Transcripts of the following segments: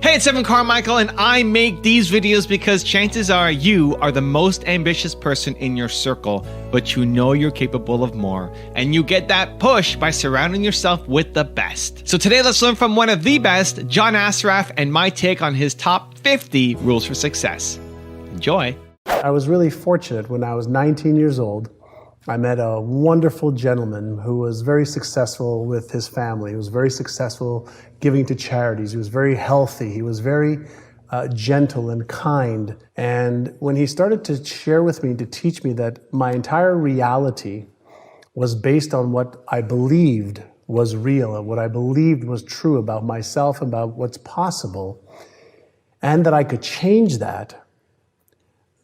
Hey, it's Evan Carmichael, and I make these videos because chances are you are the most ambitious person in your circle, but you know you're capable of more, and you get that push by surrounding yourself with the best. So today, let's learn from one of the best, John Assaraf, and my take on his top 50 rules for success. Enjoy. I was really fortunate when I was 19 years old. I met a wonderful gentleman who was very successful with his family. He was very successful giving to charities. He was very healthy. He was very gentle and kind. And when he started to share with me, to teach me that my entire reality was based on what I believed was real and what I believed was true about myself, about what's possible, and that I could change that,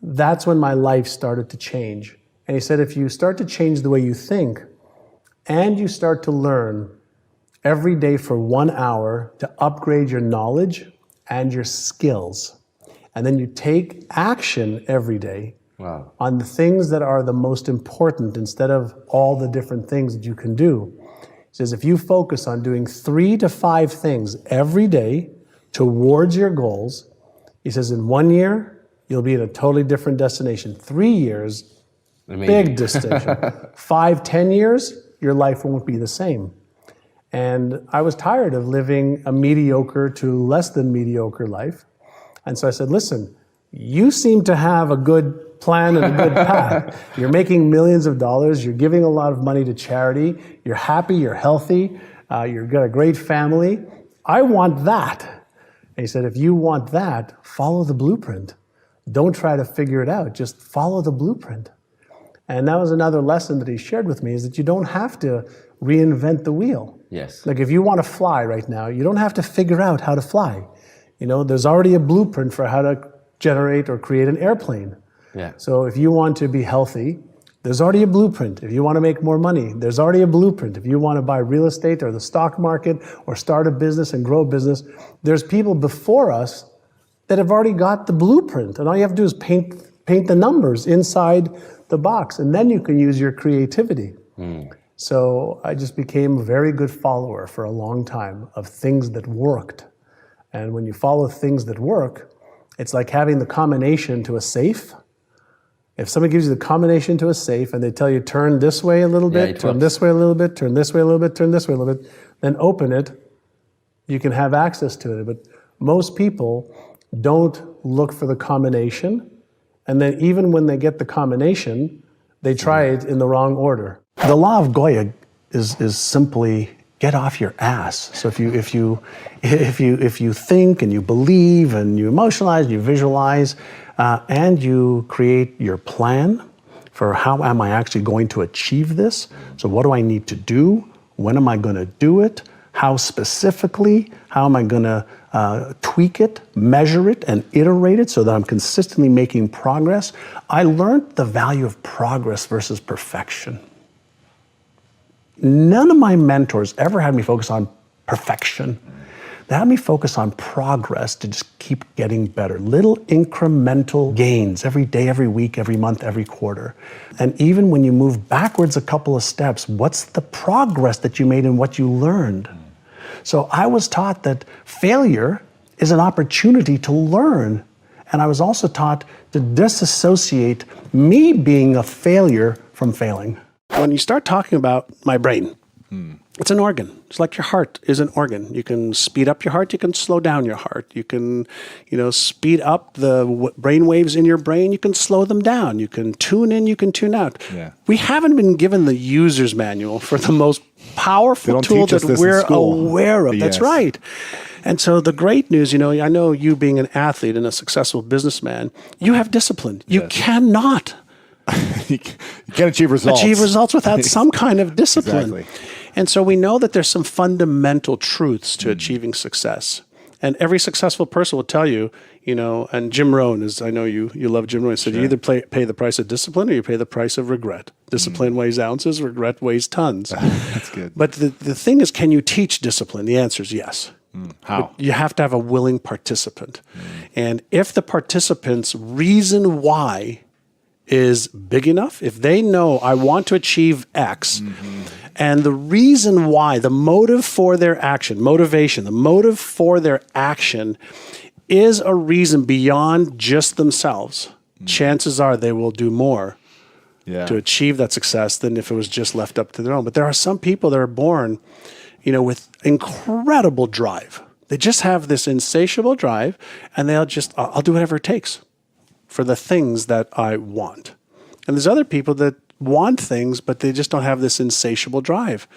that's when my life started to change. And he said, if you start to change the way you think and you start to learn every day for 1 hour to upgrade your knowledge and your skills, and then you take action every day on the things that are the most important instead of all the different things that you can do. He says, if you focus on doing 3 to 5 things every day towards your goals, he says, in 1 year, you'll be at a totally different destination. 3 years, big distinction. 5, 10 years, your life won't be the same. And I was tired of living a mediocre to less than mediocre life. And so I said, listen, you seem to have a good plan and a good path. You're making millions of dollars. You're giving a lot of money to charity. You're happy. You're healthy. You've got a great family. I want that. And he said, if you want that, follow the blueprint. Don't try to figure it out. Just follow the blueprint. And that was another lesson that he shared with me, is that you don't have to reinvent the wheel. Yes. Like if you want to fly right now, you don't have to figure out how to fly. You know, there's already a blueprint for how to generate or create an airplane. Yeah. So if you want to be healthy, there's already a blueprint. If you want to make more money, there's already a blueprint. If you want to buy real estate or the stock market or start a business and grow a business, there's people before us that have already got the blueprint. And all you have to do is paint the numbers inside the box, and then you can use your creativity. So I just became a very good follower for a long time of things that worked. And when you follow things that work, it's like having the combination to a safe. If somebody gives you the combination to a safe and they tell you turn this way a little bit, turn this way a little bit, turn this way a little bit, turn this way a little bit, then open it, you can have access to it. But most people don't look for the combination. And then even when they get the combination, they try it in the wrong order. The law of Goya is simply get off your ass. So if you think and you believe and you emotionalize, you visualize, and you create your plan for how am I actually going to achieve this? So what do I need to do? When am I going to do it? How specifically? How am I going to tweak it, measure it, and iterate it so that I'm consistently making progress? I learned the value of progress versus perfection. None of my mentors ever had me focus on perfection. They had me focus on progress to just keep getting better. Little incremental gains every day, every week, every month, every quarter. And even when you move backwards a couple of steps, what's the progress that you made and what you learned? So I was taught that failure is an opportunity to learn. And I was also taught to disassociate me being a failure from failing. When you start talking about my brain, it's an organ. It's like your heart is an organ. You can speed up your heart. You can slow down your heart. You can, speed up the brain waves in your brain. You can slow them down. You can tune in. You can tune out. Yeah. We haven't been given the user's manual for the most powerful tool that we're aware of. Yes. That's right. And so the great news, I know you being an athlete and a successful businessman, you have discipline. You cannot you can't achieve results without some kind of discipline. Exactly. And so we know that there's some fundamental truths to achieving success. And every successful person will tell you, and Jim Rohn is, I know you love Jim Rohn, he said, you either pay the price of discipline or you pay the price of regret. Discipline weighs ounces, regret weighs tons. That's good. But the thing is, can you teach discipline? The answer is yes. How? But you have to have a willing participant. And if the participant's reason why is big enough, if they know I want to achieve X, And the reason why, the motive for their action, motivation, the motive for their action is a reason beyond just themselves. Chances are they will do more to achieve that success than if it was just left up to their own. But there are some people that are born, with incredible drive. They just have this insatiable drive, and they'll just, I'll do whatever it takes for the things that I want. And there's other people that want things, but they just don't have this insatiable drive.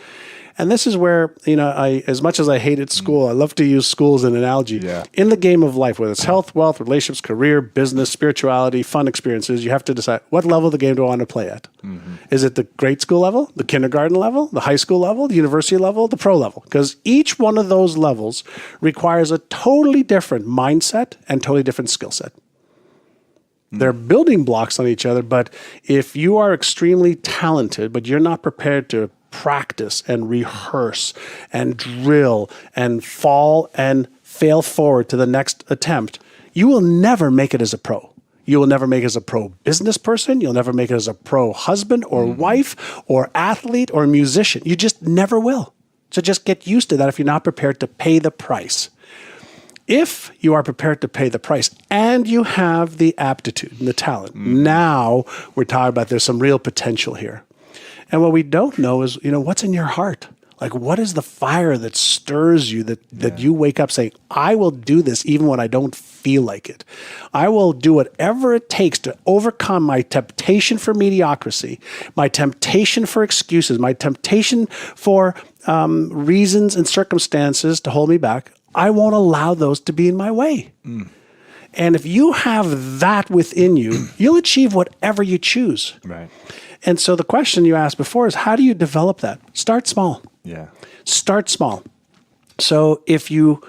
And this is where, as much as I hated school, I love to use school as an analogy. Yeah. In the game of life, whether it's health, wealth, relationships, career, business, spirituality, fun experiences, you have to decide what level of the game do I want to play at. Mm-hmm. Is it the grade school level, the kindergarten level, the high school level, the university level, the pro level? Because each one of those levels requires a totally different mindset and totally different skill set. They're building blocks on each other, but if you are extremely talented, but you're not prepared to practice and rehearse and drill and fall and fail forward to the next attempt, you will never make it as a pro. You will never make it as a pro business person. You'll never make it as a pro husband or wife or athlete or musician. You just never will. So just get used to that if you're not prepared to pay the price. If you are prepared to pay the price and you have the aptitude and the talent, now we're talking about there's some real potential here. And what we don't know is, what's in your heart? Like, what is the fire that stirs you, that you wake up saying, I will do this even when I don't feel like it. I will do whatever it takes to overcome my temptation for mediocrity, my temptation for excuses, my temptation for reasons and circumstances to hold me back. I won't allow those to be in my way. And if you have that within you, you'll achieve whatever you choose. Right. And so the question you asked before is, how do you develop that? Start small. Yeah. Start small. So if you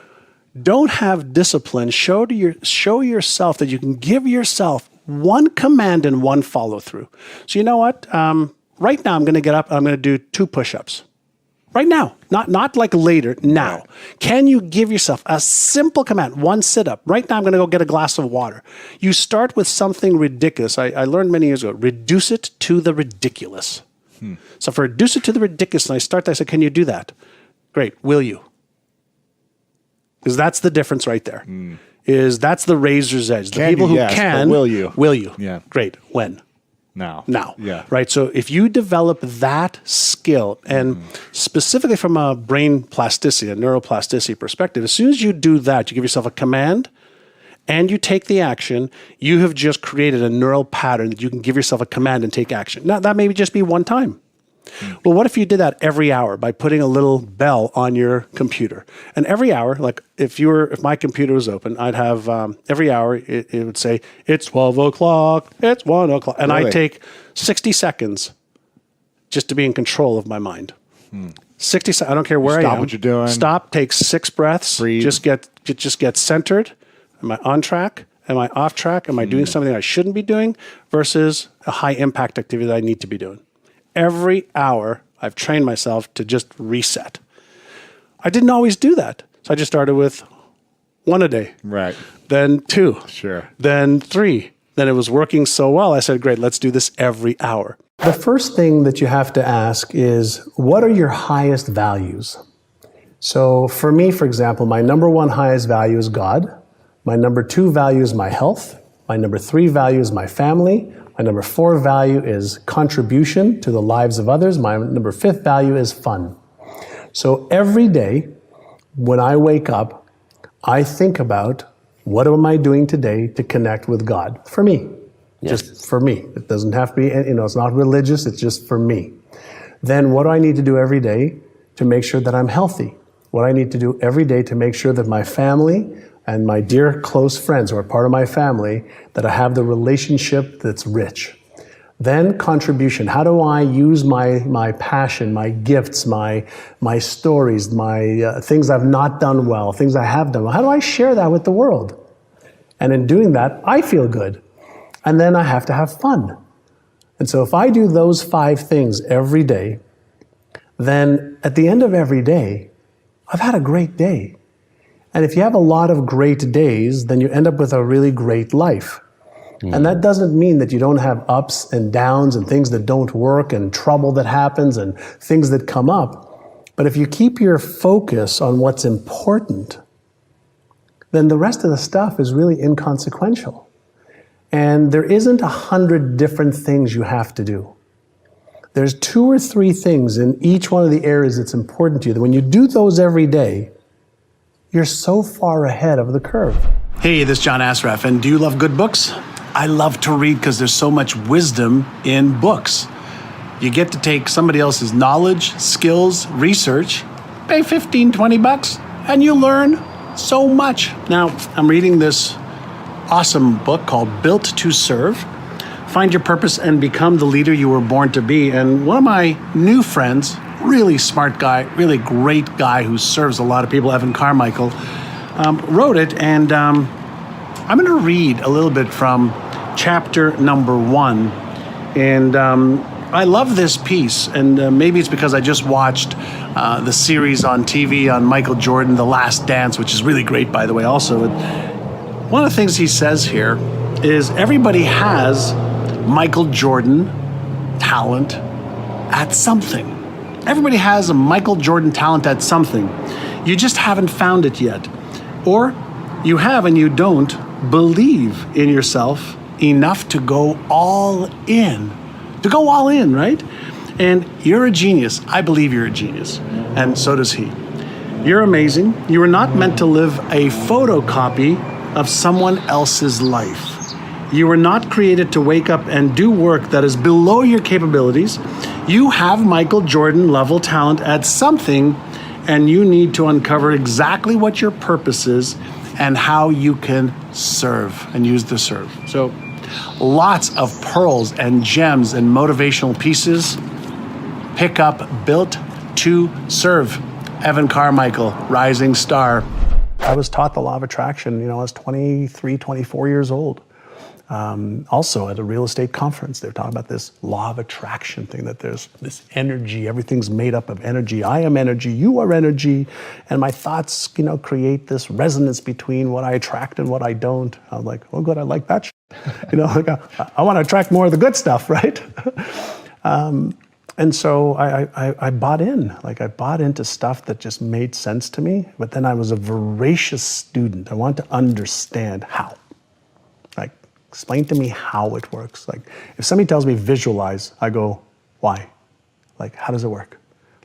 don't have discipline, show yourself that you can give yourself one command and one follow through. So you know what? Right now I'm going to get up and I'm going to do 2 push-ups. Right now, not like later, now. Can you give yourself a simple command, 1 sit-up? Right now, I'm going to go get a glass of water. You start with something ridiculous. I learned many years ago, reduce it to the ridiculous. So if I reduce it to the ridiculous, and I said, can you do that? Great, will you? Because that's the difference right there. That's the razor's edge. The people who can, will you? Will you? Yeah. Great, when? Now. Yeah. Right. So if you develop that skill, and specifically from a brain plasticity, a neuroplasticity perspective, as soon as you do that, you give yourself a command and you take the action, you have just created a neural pattern that you can give yourself a command and take action. Now, that may just be one time. Well, what if you did that every hour by putting a little bell on your computer? And every hour, like if my computer was open, I'd have every hour it would say, it's 12 o'clock, it's 1 o'clock. And Really? I'd take 60 seconds just to be in control of my mind. 60 seconds, I don't care where I am. Stop what you're doing. Stop, take 6 breaths, Breathe. just get centered. Am I on track? Am I off track? Am I doing something I shouldn't be doing versus a high impact activity that I need to be doing? Every hour, I've trained myself to just reset. I didn't always do that. So I just started with 1 a day. Right. Then 2. Sure. Then 3. Then it was working so well, I said, great, let's do this every hour. The first thing that you have to ask is, what are your highest values? So for me, for example, my number 1 highest value is God. My number 2 value is my health. My number 3 value is my family. My number 4 value is contribution to the lives of others. My number 5th value is fun. So every day when I wake up, I think about, what am I doing today to connect with God? For me. Yes. Just for me. It doesn't have to be, it's not religious, it's just for me. Then what do I need to do every day to make sure that I'm healthy? What I need to do every day to make sure that my family and my dear close friends who are part of my family, that I have the relationship that's rich. Then contribution. How do I use my passion, my gifts, my stories, my things I've not done well, things I have done well? How do I share that with the world? And in doing that, I feel good. And then I have to have fun. And so if I do those 5 things every day, then at the end of every day, I've had a great day. And if you have a lot of great days, then you end up with a really great life. And that doesn't mean that you don't have ups and downs and things that don't work and trouble that happens and things that come up. But if you keep your focus on what's important, then the rest of the stuff is really inconsequential. And there isn't 100 different things you have to do. There's 2 or 3 things in each one of the areas that's important to you that when you do those every day, you're so far ahead of the curve. Hey, this is John Assaraf, and do you love good books? I love to read because there's so much wisdom in books. You get to take somebody else's knowledge, skills, research, pay $15, $20, and you learn so much. Now, I'm reading this awesome book called Built to Serve. Find your purpose and become the leader you were born to be. And one of my new friends, really smart guy, really great guy who serves a lot of people, Evan Carmichael, wrote it. And I'm going to read a little bit from chapter number 1. And I love this piece. And maybe it's because I just watched the series on TV on Michael Jordan, The Last Dance, which is really great, by the way, also. One of the things he says here is everybody has Michael Jordan talent at something. Everybody has a Michael Jordan talent at something. You just haven't found it yet. Or you have and you don't believe in yourself enough to go all in. To go all in, right? And you're a genius. I believe you're a genius. And so does he. You're amazing. You are not meant to live a photocopy of someone else's life. You were not created to wake up and do work that is below your capabilities. You have Michael Jordan level talent at something, and you need to uncover exactly what your purpose is and how you can serve and use the serve. So lots of pearls and gems and motivational pieces. Pick up Built to Serve. Evan Carmichael, rising star. I was taught the law of attraction, I was 23, 24 years old. Also at a real estate conference, they're talking about this law of attraction thing, that there's this energy, everything's made up of energy. I am energy, you are energy, and my thoughts, create this resonance between what I attract and what I don't. I'm like, oh good, I like that I want to attract more of the good stuff, right? And so I bought in, I bought into stuff that just made sense to me, but then I was a voracious student. I wanted to understand how. Explain to me how it works. If somebody tells me visualize, I go, why? How does it work?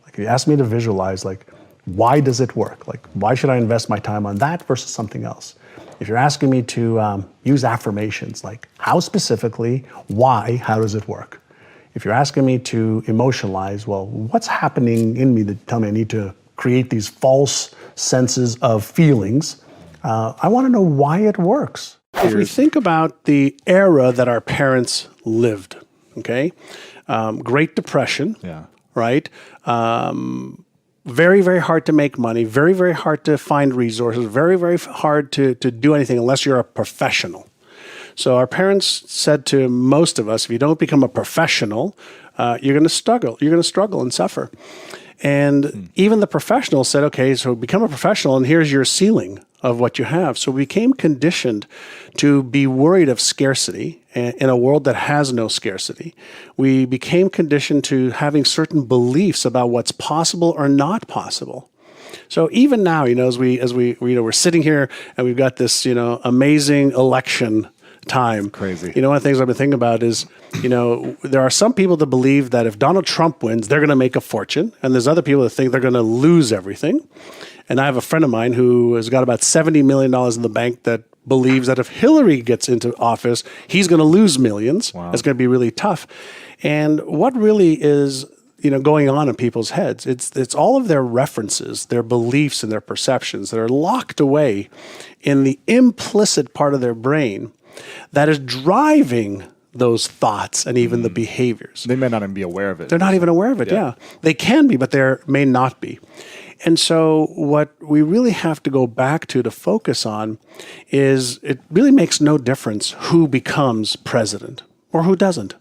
If you ask me to visualize, why does it work? Why should I invest my time on that versus something else? If you're asking me to use affirmations, how specifically, why, how does it work? If you're asking me to emotionalize, well, what's happening in me that tell me I need to create these false senses of feelings? I want to know why it works. If we think about the era that our parents lived, okay, Great Depression, right? Very, very hard to make money, very, very hard to find resources, very, very hard to do anything unless you're a professional. So our parents said to most of us, if you don't become a professional, you're going to struggle. You're going to struggle and suffer. And even the professionals said, okay, so become a professional and here's your ceiling of what you have. So we became conditioned to be worried of scarcity in a world that has no scarcity. We became conditioned to having certain beliefs about what's possible or not possible. So even now, as we're sitting here and we've got this, amazing election time. Crazy. One of the things I've been thinking about is, there are some people that believe that if Donald Trump wins, they're going to make a fortune. And there's other people that think they're going to lose everything. And I have a friend of mine who has got about $70 million in the bank that believes that if Hillary gets into office, he's going to lose millions. Wow. It's going to be really tough. And what really is, going on in people's heads? It's all of their references, their beliefs and their perceptions that are locked away in the implicit part of their brain that is driving those thoughts and even the behaviors. They may not even be aware of it. They're not even aware of it, yeah. They can be, but they may not be. And so what we really have to go back to focus on is it really makes no difference who becomes president or who doesn't.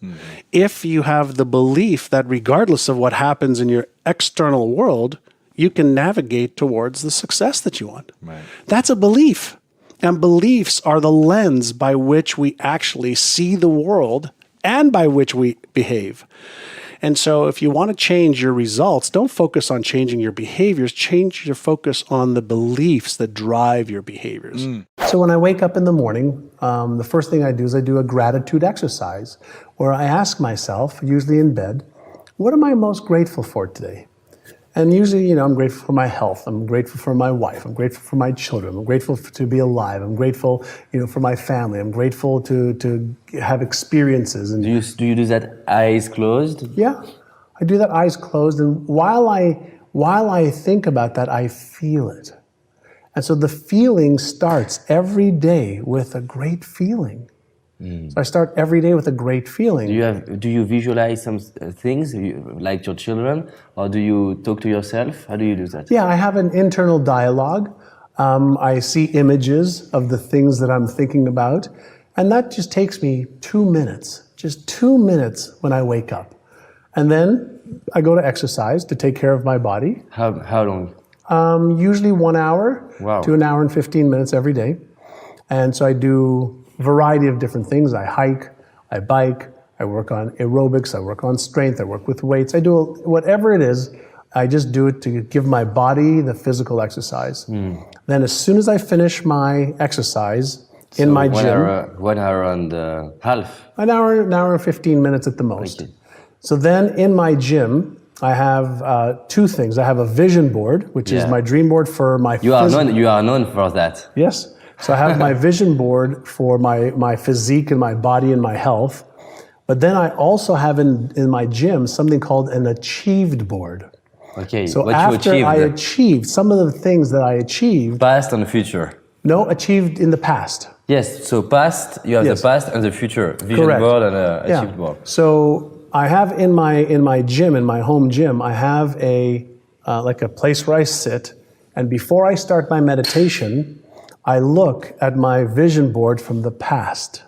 If you have the belief that regardless of what happens in your external world, you can navigate towards the success that you want. Right. That's a belief. And beliefs are the lens by which we actually see the world and by which we behave. And so if you want to change your results, don't focus on changing your behaviors, change your focus on the beliefs that drive your behaviors. So when I wake up in the morning, the first thing I do is I do a gratitude exercise where I ask myself, usually in bed, what am I most grateful for today? And usually, I'm grateful for my health. I'm grateful for my wife. I'm grateful for my children. I'm grateful to be alive. I'm grateful, for my family. I'm grateful to have experiences. And Do you do that eyes closed? yeah, I do that eyes closed. And while I think about that, I feel it. And so the feeling starts every day with a great feeling. So I start every day with a great feeling. Do you visualize some things like your children, or do you talk to yourself? How do you do that? Yeah, I have an internal dialogue. I see images of the things that I'm thinking about, and that just takes me 2 minutes, just 2 minutes when I wake up. And then I go to exercise to take care of my body. How long? Usually 1 hour to an hour and 15 minutes every day. And so I do a variety of different things. I hike, I bike, I work on aerobics, I work on strength, I work with weights. I do whatever it is, I just do it to give my body the physical exercise. Then as soon as I finish my exercise in my gym. 1 hour and half. An hour and 15 minutes at the most. Okay. So then in my gym, I have two things. I have a vision board, which is my dream board for my You are known for that. Yes. So I have my vision board for my physique and my body and my health. But then I also have in my gym something called an achieved board. Okay, So what after you I achieved? achieved some of the things that I achieved. Past and the future. No, achieved in the past. Yes, so past, you have Yes. the past and the future. Vision Correct. board and achieved board. So I have in my gym, in my home gym, I have like a place where I sit, and before I start my meditation, I look at my vision board from the past.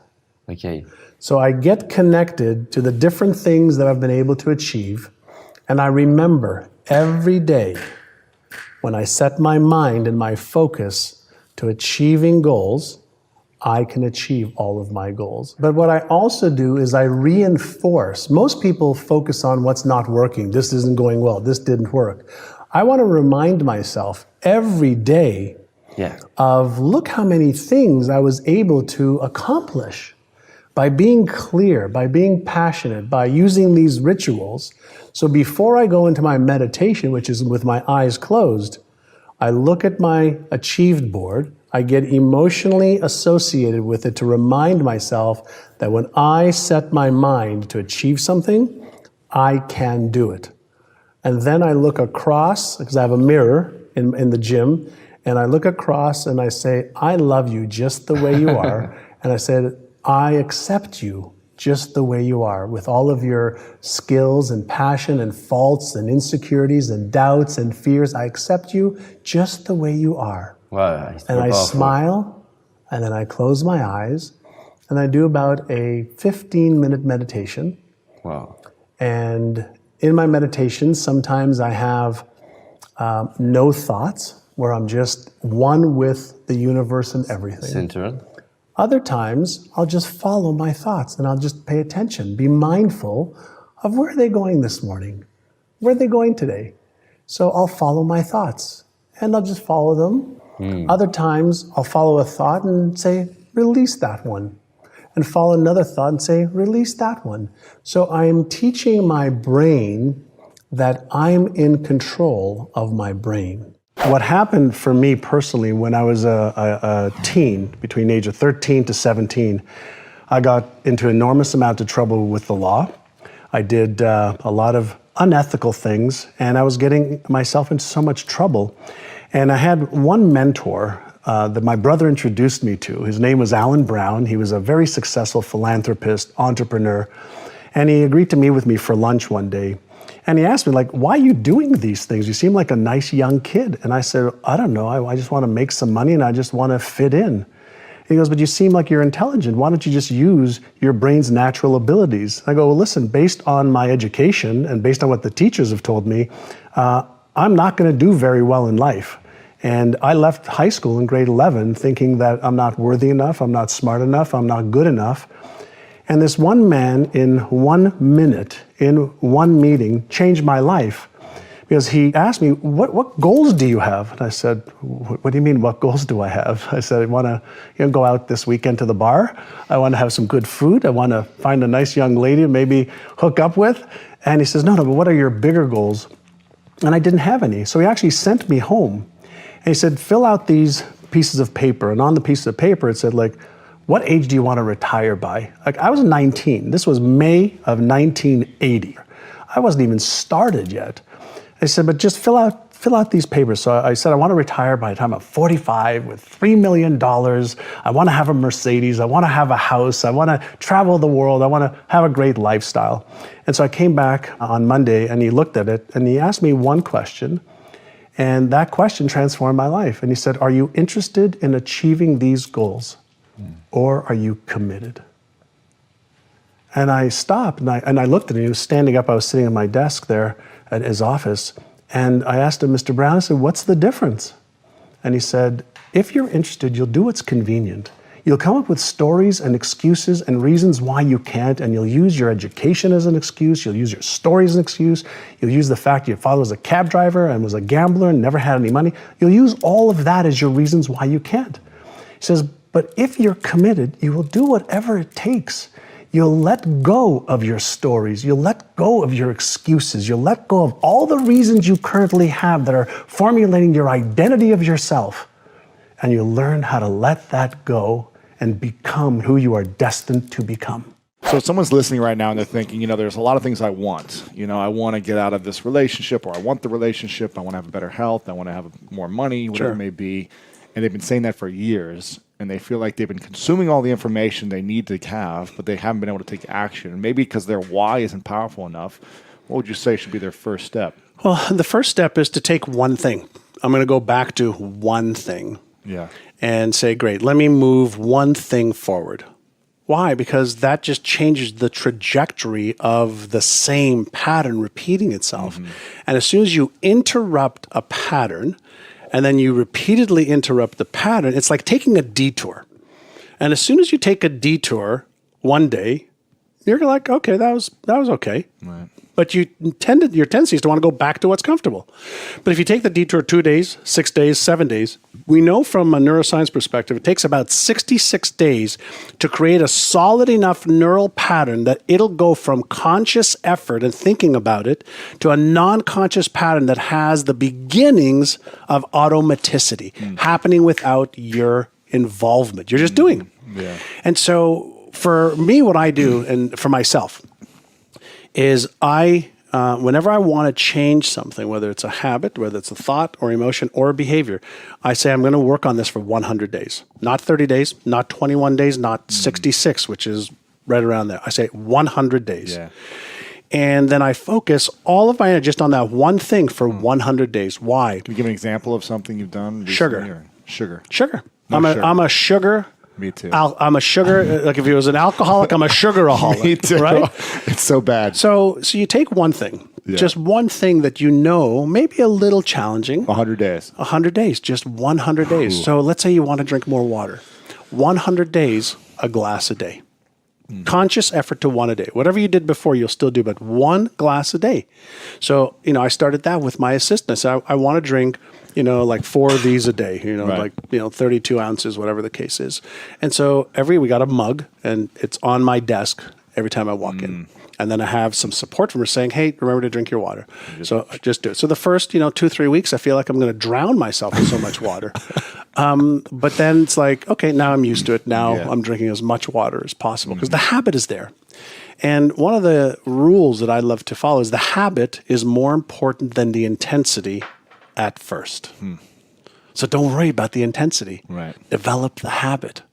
Okay. So I get connected to the different things that I've been able to achieve, and I remember every day when I set my mind and my focus to achieving goals, I can achieve all of my goals. But what I also do is I reinforce. Most people focus on what's not working. This isn't going well. This didn't work. I want to remind myself every day of look how many things I was able to accomplish by being clear, by being passionate, by using these rituals. So before I go into my meditation, which is with my eyes closed, I look at my achieved board. I get emotionally associated with it to remind myself that when I set my mind to achieve something, I can do it. And then I look across, because I have a mirror in the gym, and I look across and I say, I love you just the way you are. And I said, I accept you just the way you are, with all of your skills and passion and faults and insecurities and doubts and fears. I accept you just the way you are. Wow, and I smile, and then I close my eyes, and I do about a 15-minute meditation. Wow. And in my meditation, sometimes I have no thoughts, where I'm just one with the universe and everything. Centered. Other times, I'll just follow my thoughts, and I'll just pay attention, be mindful of where are they going this morning? Where are they going today? So I'll follow my thoughts, and I'll just follow them. Other times, I'll follow a thought and say, release that one. And follow another thought and say, release that one. So I'm teaching my brain that I'm in control of my brain. What happened for me personally when I was a teen, between the age of 13 to 17, I got into enormous amount of trouble with the law. I did a lot of unethical things, and I was getting myself into so much trouble. And I had one mentor that my brother introduced me to. His name was Alan Brown. He was a very successful philanthropist, entrepreneur. And he agreed to meet with me for lunch one day. And he asked me, like, why are you doing these things? You seem like a nice young kid. And I said, I don't know. I just want to make some money and I just want to fit in. And he goes, but you seem like you're intelligent. Why don't you just use your brain's natural abilities? I go, well, listen, based on my education and based on what the teachers have told me, I'm not going to do very well in life. And I left high school in grade 11 thinking that I'm not worthy enough, I'm not smart enough, I'm not good enough. And this one man in 1 minute, in one meeting, changed my life. Because he asked me, what goals do you have? And I said, what do you mean, what goals do I have? I said, I want to go out this weekend to the bar. I want to have some good food. I want to find a nice young lady to maybe hook up with. And he says, no, but what are your bigger goals? And I didn't have any. So he actually sent me home. And he said, fill out these pieces of paper. And on the pieces of paper, it said, like, what age do you want to retire by? Like, I was 19. This was May of 1980. I wasn't even started yet. I said, but just fill out these papers. So I said, I want to retire by the time I'm 45 with $3 million. I want to have a Mercedes. I want to have a house. I want to travel the world. I want to have a great lifestyle. And so I came back on Monday and he looked at it and he asked me one question. And that question transformed my life. And he said, are you interested in achieving these goals or are you committed? And I stopped and I looked at him. He was standing up. I was sitting at my desk there at his office. And I asked him, Mr. Brown, I said, what's the difference? And he said, if you're interested, you'll do what's convenient. You'll come up with stories and excuses and reasons why you can't, and you'll use your education as an excuse. You'll use your story as an excuse. You'll use the fact your father was a cab driver and was a gambler and never had any money. You'll use all of that as your reasons why you can't. He says, but if you're committed, you will do whatever it takes. You'll let go of your stories. You'll let go of your excuses. You'll let go of all the reasons you currently have that are formulating your identity of yourself. And you'll learn how to let that go and become who you are destined to become. So if someone's listening right now and they're thinking, there's a lot of things I want. I want to get out of this relationship, or I want the relationship. I want to have better health. I want to have more money, whatever it may be. And they've been saying that for years. And they feel like they've been consuming all the information they need to have, but they haven't been able to take action. And maybe because their why isn't powerful enough, what would you say should be their first step? Well, the first step is to take one thing. I'm going to go back to one thing. Yeah. And say, great, let me move one thing forward. Why? Because that just changes the trajectory of the same pattern repeating itself. Mm-hmm. And as soon as you interrupt a pattern, and then you repeatedly interrupt the pattern, it's like taking a detour. And as soon as you take a detour one day, you're like, okay, that was okay. Right. But your tendency is to want to go back to what's comfortable. But if you take the detour 2 days, 6 days, 7 days, we know from a neuroscience perspective, it takes about 66 days to create a solid enough neural pattern that it'll go from conscious effort and thinking about it to a non-conscious pattern that has the beginnings of automaticity happening without your involvement. You're just doing. Yeah. And so for me, what I do, and for myself, is whenever I want to change something, whether it's a habit, whether it's a thought or emotion or a behavior, I say I'm going to work on this for 100 days. Not 30 days, not 21 days, not 66, which is right around there. I say 100 days. Yeah. And then I focus all of my energy just on that one thing for 100 days. Why? Can you give an example of something you've done recently? Sugar. I'm a sugar. Me too. I'm a sugar, like if he was an alcoholic, I'm a sugaraholic. Me too. Right? It's so bad. So you take one thing, just one thing that may be a little challenging. 100 days. 100 days, just 100 days. Ooh. So let's say you want to drink more water. 100 days, a glass a day. Conscious effort to one a day. Whatever you did before, you'll still do, but 1 glass a day. So, I started that with my assistant. So I want to drink like 4 of these a day, right. 32 ounces, whatever the case is. And so we got a mug and it's on my desk every time I walk in. And then I have some support from her saying, hey, remember to drink your water. So just do it. So the first, 2-3 weeks, I feel like I'm going to drown myself with so much water. But then it's like, okay, now I'm used to it. Now I'm drinking as much water as possible because the habit is there. And one of the rules that I love to follow is the habit is more important than the intensity at first. So don't worry about the intensity. Right. Develop the habit.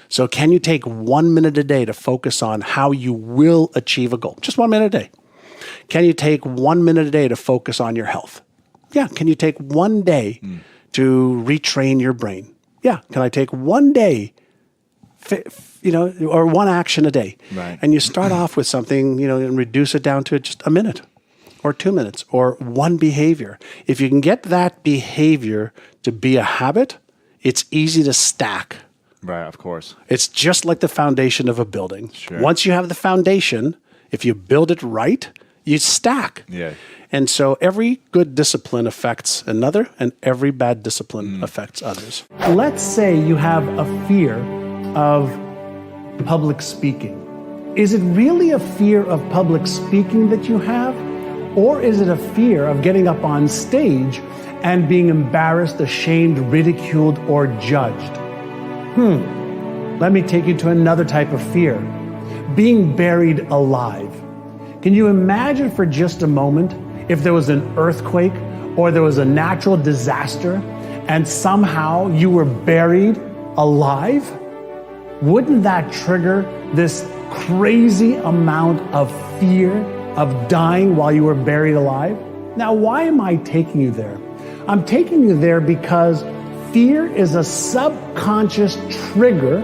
So can you take 1 minute a day to focus on how you will achieve a goal? Just 1 minute a day. Can you take 1 minute a day to focus on your health? Yeah. Can you take 1 day to retrain your brain? Yeah. Can I take 1 day, or one action a day? Right. And you start off with something, and reduce it down to just a minute. or 2 minutes or one behavior. If you can get that behavior to be a habit, it's easy to stack. Right, of course. It's just like the foundation of a building. Sure. Once you have the foundation, if you build it right, you stack. Yeah. And so every good discipline affects another, and every bad discipline affects others. Let's say you have a fear of public speaking. Is it really a fear of public speaking that you have? Or is it a fear of getting up on stage and being embarrassed, ashamed, ridiculed, or judged? Let me take you to another type of fear. Being buried alive. Can you imagine for just a moment if there was an earthquake or there was a natural disaster and somehow you were buried alive? Wouldn't that trigger this crazy amount of fear of dying while you were buried alive? Now, why am I taking you there? I'm taking you there because fear is a subconscious trigger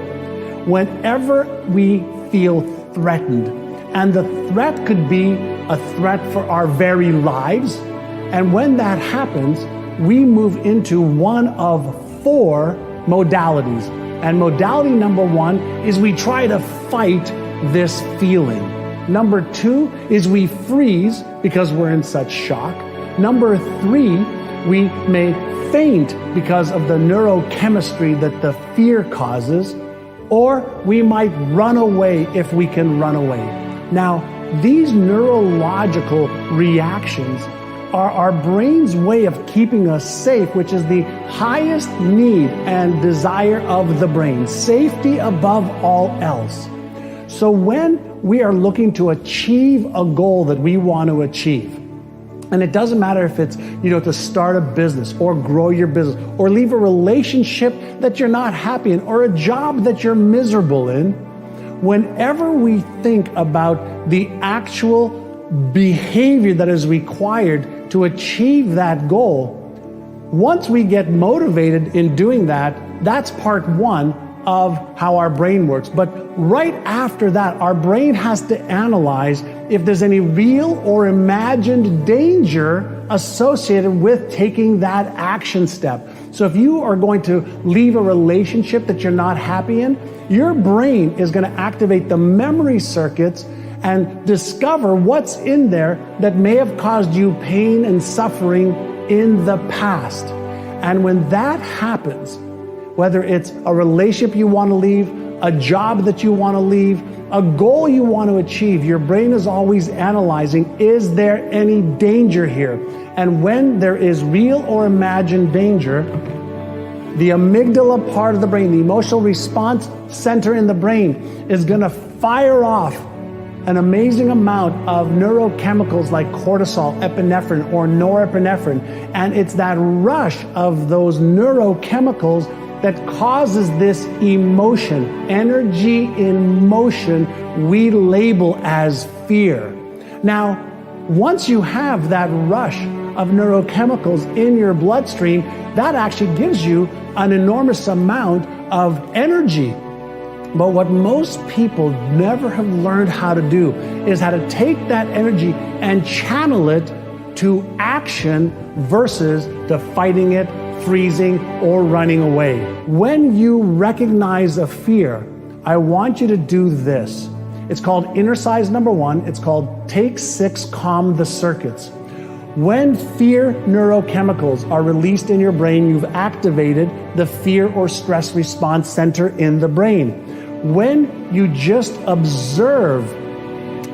whenever we feel threatened. And the threat could be a threat for our very lives. And when that happens, we move into one of 4 modalities. And modality number 1 is we try to fight this feeling. Number 2 is we freeze because we're in such shock. Number 3, we may faint because of the neurochemistry that the fear causes, or we might run away if we can run away. Now, these neurological reactions are our brain's way of keeping us safe, which is the highest need and desire of the brain, safety above all else. So when we are looking to achieve a goal that we want to achieve, and it doesn't matter if it's, to start a business or grow your business or leave a relationship that you're not happy in or a job that you're miserable in, whenever we think about the actual behavior that is required to achieve that goal, once we get motivated in doing that, that's part 1 of how our brain works. But right after that, our brain has to analyze if there's any real or imagined danger associated with taking that action step. So if you are going to leave a relationship that you're not happy in, your brain is going to activate the memory circuits and discover what's in there that may have caused you pain and suffering in the past. And when that happens, whether it's a relationship you want to leave, a job that you want to leave, a goal you want to achieve, your brain is always analyzing, is there any danger here? And when there is real or imagined danger, the amygdala part of the brain, the emotional response center in the brain, is going to fire off an amazing amount of neurochemicals like cortisol, epinephrine, or norepinephrine. And it's that rush of those neurochemicals that causes this emotion, energy in motion, we label as fear. Now, once you have that rush of neurochemicals in your bloodstream, that actually gives you an enormous amount of energy. But what most people never have learned how to do is how to take that energy and channel it to action versus to fighting it, freezing, or running away. When you recognize a fear, I want you to do this. It's called exercise number 1. It's called Take 6, Calm the Circuits. When fear neurochemicals are released in your brain, you've activated the fear or stress response center in the brain. When you just observe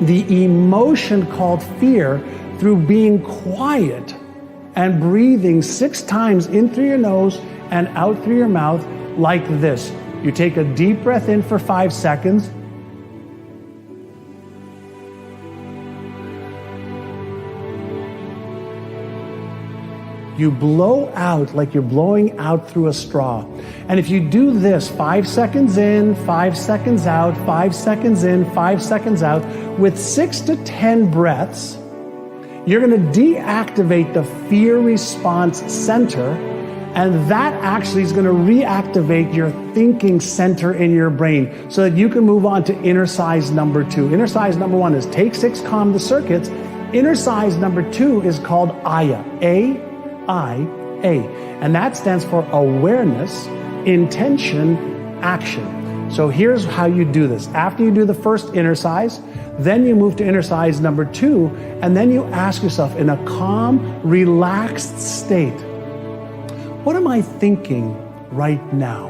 the emotion called fear through being quiet and breathing 6 times in through your nose and out through your mouth like this. You take a deep breath in for 5 seconds. You blow out like you're blowing out through a straw. And if you do this 5 seconds in, 5 seconds out, 5 seconds in, 5 seconds out, with 6 to 10 breaths, you're going to deactivate the fear response center, and that actually is going to reactivate your thinking center in your brain so that you can move on to exercise number 2. Exercise number 1 is take 6, calm the circuits. inner size number 2 is called AYA, A-I-A, and that stands for awareness, intention, action. So here's how you do this. After you do the first inner size, then you move to inner size number 2, and then you ask yourself in a calm, relaxed state, what am I thinking right now?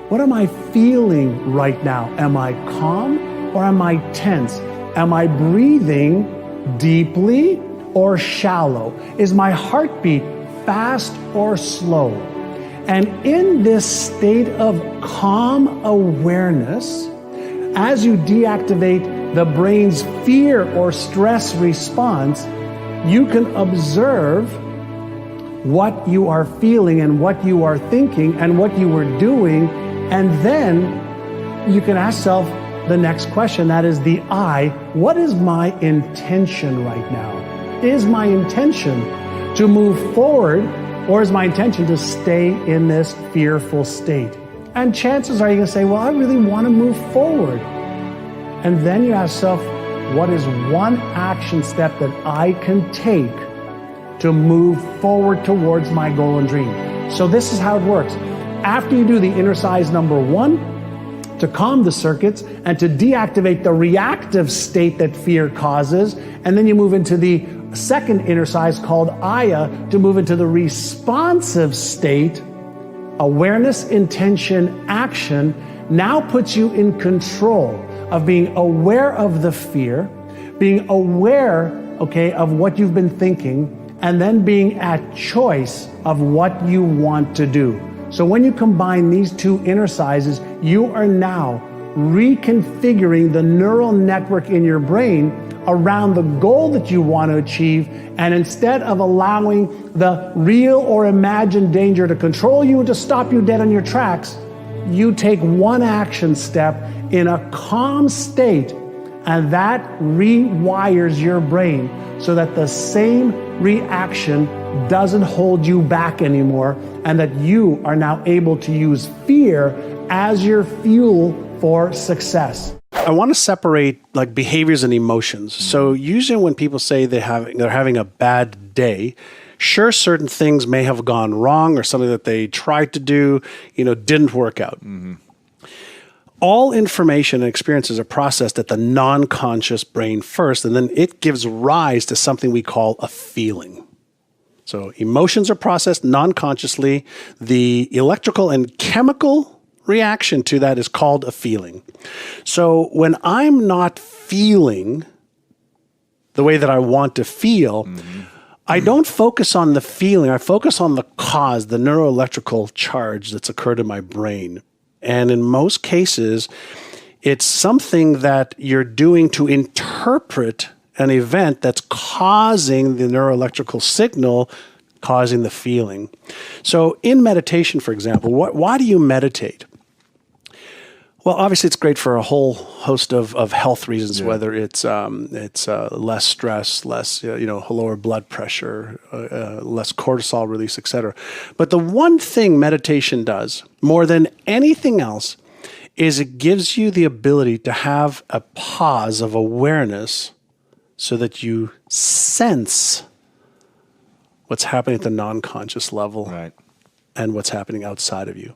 What am I feeling right now? Am I calm or am I tense? Am I breathing deeply or shallow? Is my heartbeat fast or slow? And in this state of calm awareness, as you deactivate the brain's fear or stress response, you can observe what you are feeling and what you are thinking and what you are doing, and then you can ask yourself the next question, that is the I. What is my intention right now? Is my intention to move forward, or is my intention to stay in this fearful state? And chances are you're going to say, well, I really want to move forward. And then you ask yourself, what is one action step that I can take to move forward towards my goal and dream? So this is how it works. After you do the inner size number 1, to calm the circuits and to deactivate the reactive state that fear causes, and then you move into the second inner size called AYA to move into the responsive state, awareness, intention, action now puts you in control of being aware of the fear, being aware, of what you've been thinking, and then being at choice of what you want to do. So when you combine these two inner sizes, you are now reconfiguring the neural network in your brain around the goal that you want to achieve, and instead of allowing the real or imagined danger to control you and to stop you dead on your tracks, you take one action step in a calm state, and that rewires your brain so that the same reaction doesn't hold you back anymore, and that you are now able to use fear as your fuel for success. I want to separate like behaviors and emotions. So usually when people say they're having a bad day, sure, certain things may have gone wrong or something that they tried to do, didn't work out. Mm-hmm. All information and experiences are processed at the non-conscious brain first, and then it gives rise to something we call a feeling. So emotions are processed non-consciously. The electrical and chemical reaction to that is called a feeling. So when I'm not feeling the way that I want to feel, I don't focus on the feeling. I focus on the cause, the neuroelectrical charge that's occurred in my brain. And in most cases, it's something that you're doing to interpret an event that's causing the neuroelectrical signal, causing the feeling. So in meditation, for example, why do you meditate? Well, obviously, it's great for a whole host of health reasons, whether it's less stress, less lower blood pressure, less cortisol release, etc. But the one thing meditation does more than anything else is it gives you the ability to have a pause of awareness so that you sense what's happening at the non-conscious level. Right. And what's happening outside of you.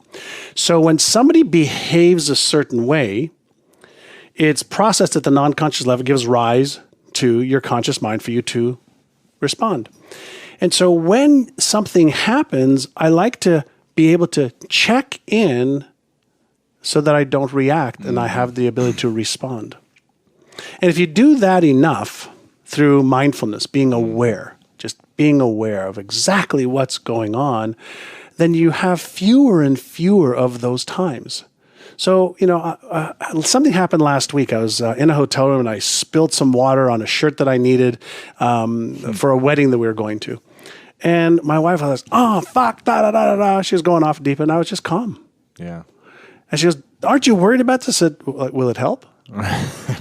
So when somebody behaves a certain way, it's processed at the non-conscious level, gives rise to your conscious mind for you to respond. And so when something happens, I like to be able to check in so that I don't react and I have the ability to respond. And if you do that enough through mindfulness, being aware, just being aware of exactly what's going on, then you have fewer and fewer of those times. So, something happened last week. I was in a hotel room and I spilled some water on a shirt that I needed for a wedding that we were going to. And my wife was, oh, fuck, da-da-da-da-da. She was going off deep and I was just calm. Yeah. And she goes, aren't you worried about this? I said, will it help?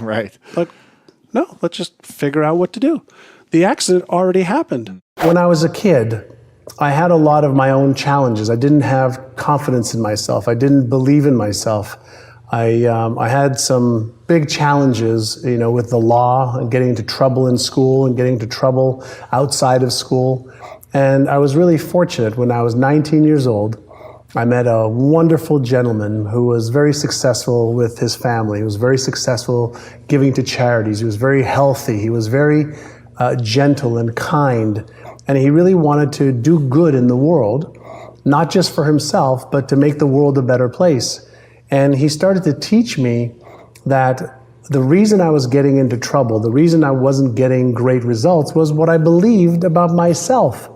Right. Like, no, let's just figure out what to do. The accident already happened. When I was a kid, I had a lot of my own challenges. I didn't have confidence in myself. I didn't believe in myself. I had some big challenges, with the law and getting into trouble in school and getting into trouble outside of school. And I was really fortunate. When I was 19 years old, I met a wonderful gentleman who was very successful with his family. He was very successful giving to charities. He was very healthy. He was very gentle and kind. And he really wanted to do good in the world, not just for himself, but to make the world a better place. And he started to teach me that the reason I was getting into trouble, the reason I wasn't getting great results, was what I believed about myself.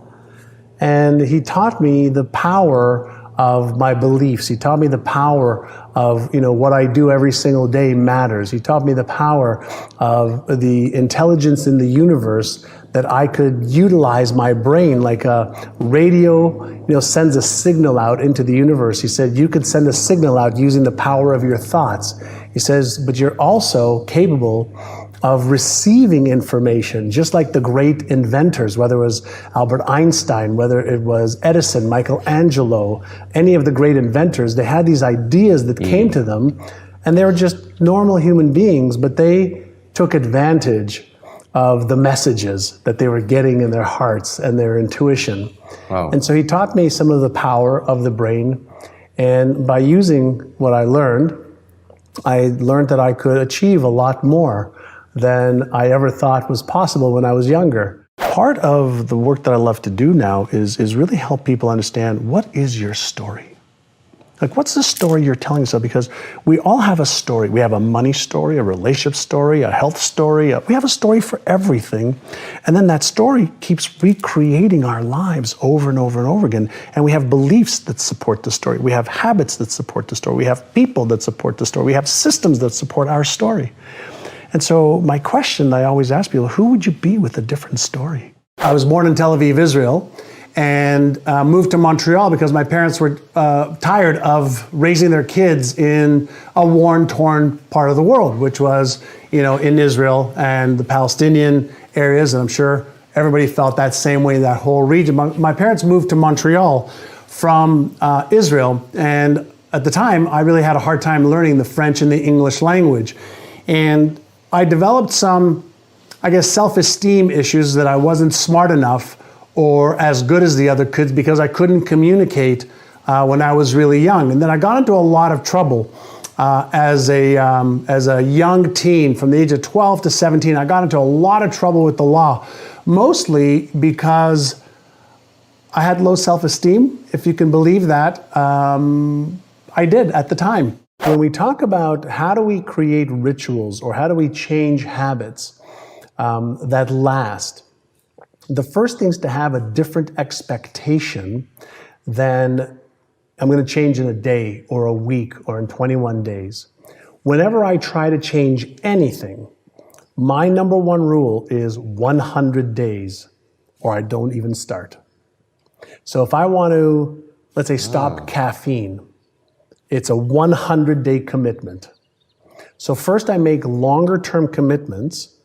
And he taught me the power of my beliefs. He taught me the power of, what I do every single day matters. He taught me the power of the intelligence in the universe, that I could utilize my brain like a radio, sends a signal out into the universe. He said, you could send a signal out using the power of your thoughts. He says, but you're also capable of receiving information, just like the great inventors, whether it was Albert Einstein, whether it was Edison, Michelangelo, any of the great inventors. They had these ideas that came to them, and they were just normal human beings, but they took advantage of the messages that they were getting in their hearts and their intuition. Wow. And so he taught me some of the power of the brain, and by using what I learned that I could achieve a lot more than I ever thought was possible when I was younger. Part of the work that I love to do now is really help people understand, what is your story? Like, what's the story you're telling yourself? Because we all have a story. We have a money story, a relationship story, a health story. We have a story for everything. And then that story keeps recreating our lives over and over and over again. And we have beliefs that support the story. We have habits that support the story. We have people that support the story. We have systems that support our story. And so my question that I always ask people, who would you be with a different story? I was born in Tel Aviv, Israel, and moved to Montreal because my parents were tired of raising their kids in a war-torn part of the world, which was, in Israel and the Palestinian areas. And I'm sure everybody felt that same way in that whole region. My parents moved to Montreal from Israel. And at the time, I really had a hard time learning the French and the English language. And I developed some, self-esteem issues, that I wasn't smart enough or as good as the other kids because I couldn't communicate when I was really young. And then I got into a lot of trouble as a young teen. From the age of 12 to 17, I got into a lot of trouble with the law, mostly because I had low self-esteem, if you can believe that. I did at the time. When we talk about how do we create rituals or how do we change habits that last, the first thing is to have a different expectation than I'm going to change in a day or a week or in 21 days. Whenever I try to change anything, my number one rule is 100 days or I don't even start. So if I want to, let's say, stop caffeine, it's a 100-day commitment. So first I make longer-term commitments,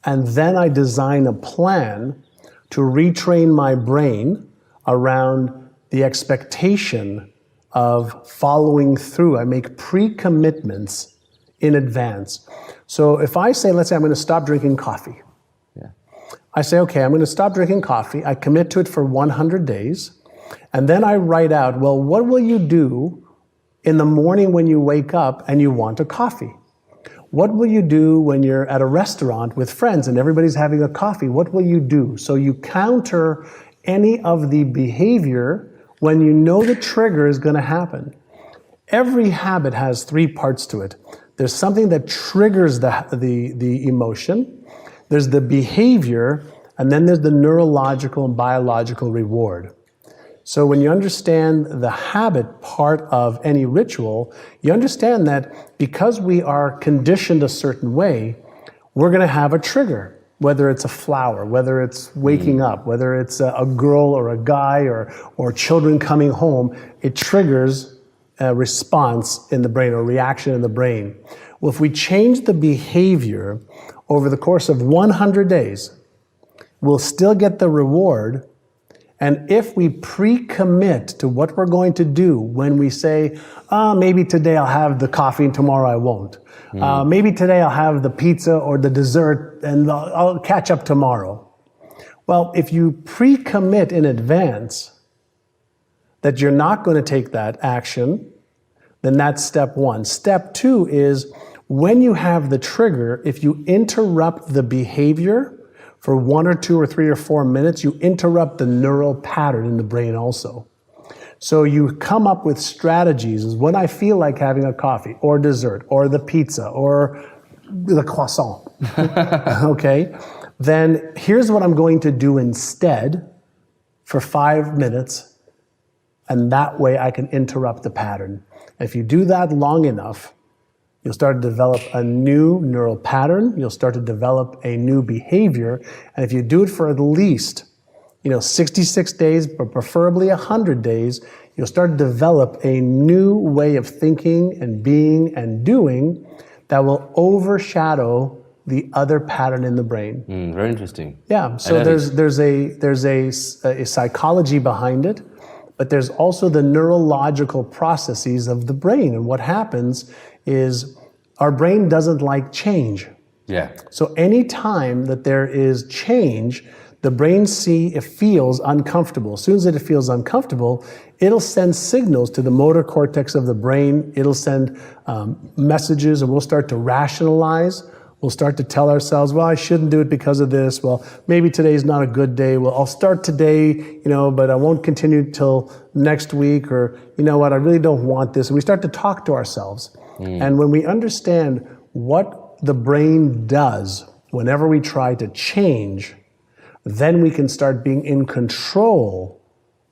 and then I design a plan to retrain my brain around the expectation of following through. I make pre-commitments in advance. So if I say, let's say I'm going to stop drinking coffee. Yeah. I say, okay, I'm going to stop drinking coffee. I commit to it for 100 days. And then I write out, well, what will you do in the morning when you wake up and you want a coffee? What will you do when you're at a restaurant with friends and everybody's having a coffee? What will you do? So you counter any of the behavior when you know the trigger is going to happen. Every habit has three parts to it. There's something that triggers the emotion, there's the behavior, and then there's the neurological and biological reward. So when you understand the habit part of any ritual, you understand that because we are conditioned a certain way, we're going to have a trigger, whether it's a flower, whether it's waking up, whether it's a girl or a guy or children coming home. It triggers a response in the brain or reaction in the brain. Well, if we change the behavior over the course of 100 days, we'll still get the reward, And if we pre-commit to what we're going to do when we say, maybe today I'll have the coffee and tomorrow I won't. Maybe today I'll have the pizza or the dessert and I'll catch up tomorrow. Well, if you pre-commit in advance that you're not going to take that action, then that's step one. Step two is when you have the trigger, if you interrupt the behavior for 1 or 2 or 3 or 4 minutes, you interrupt the neural pattern in the brain also. So you come up with strategies is when I feel like having a coffee or dessert or the pizza or the croissant, okay, then here's what I'm going to do instead for 5 minutes, and that way I can interrupt the pattern. If you do that long enough, you'll start to develop a new neural pattern. You'll start to develop a new behavior. And if you do it for at least, 66 days, but preferably 100 days, you'll start to develop a new way of thinking and being and doing that will overshadow the other pattern in the brain. Very interesting. Yeah. So there's a psychology behind it, but there's also the neurological processes of the brain. And what happens is our brain doesn't like change. Yeah. So any time that there is change, the brain feels uncomfortable. As soon as it feels uncomfortable, it'll send signals to the motor cortex of the brain. It'll send messages, and we'll start to rationalize. We'll start to tell ourselves, well, I shouldn't do it because of this. Well, maybe today's not a good day. Well, I'll start today, but I won't continue till next week. Or, you know what, I really don't want this. And we start to talk to ourselves. And when we understand what the brain does whenever we try to change, then we can start being in control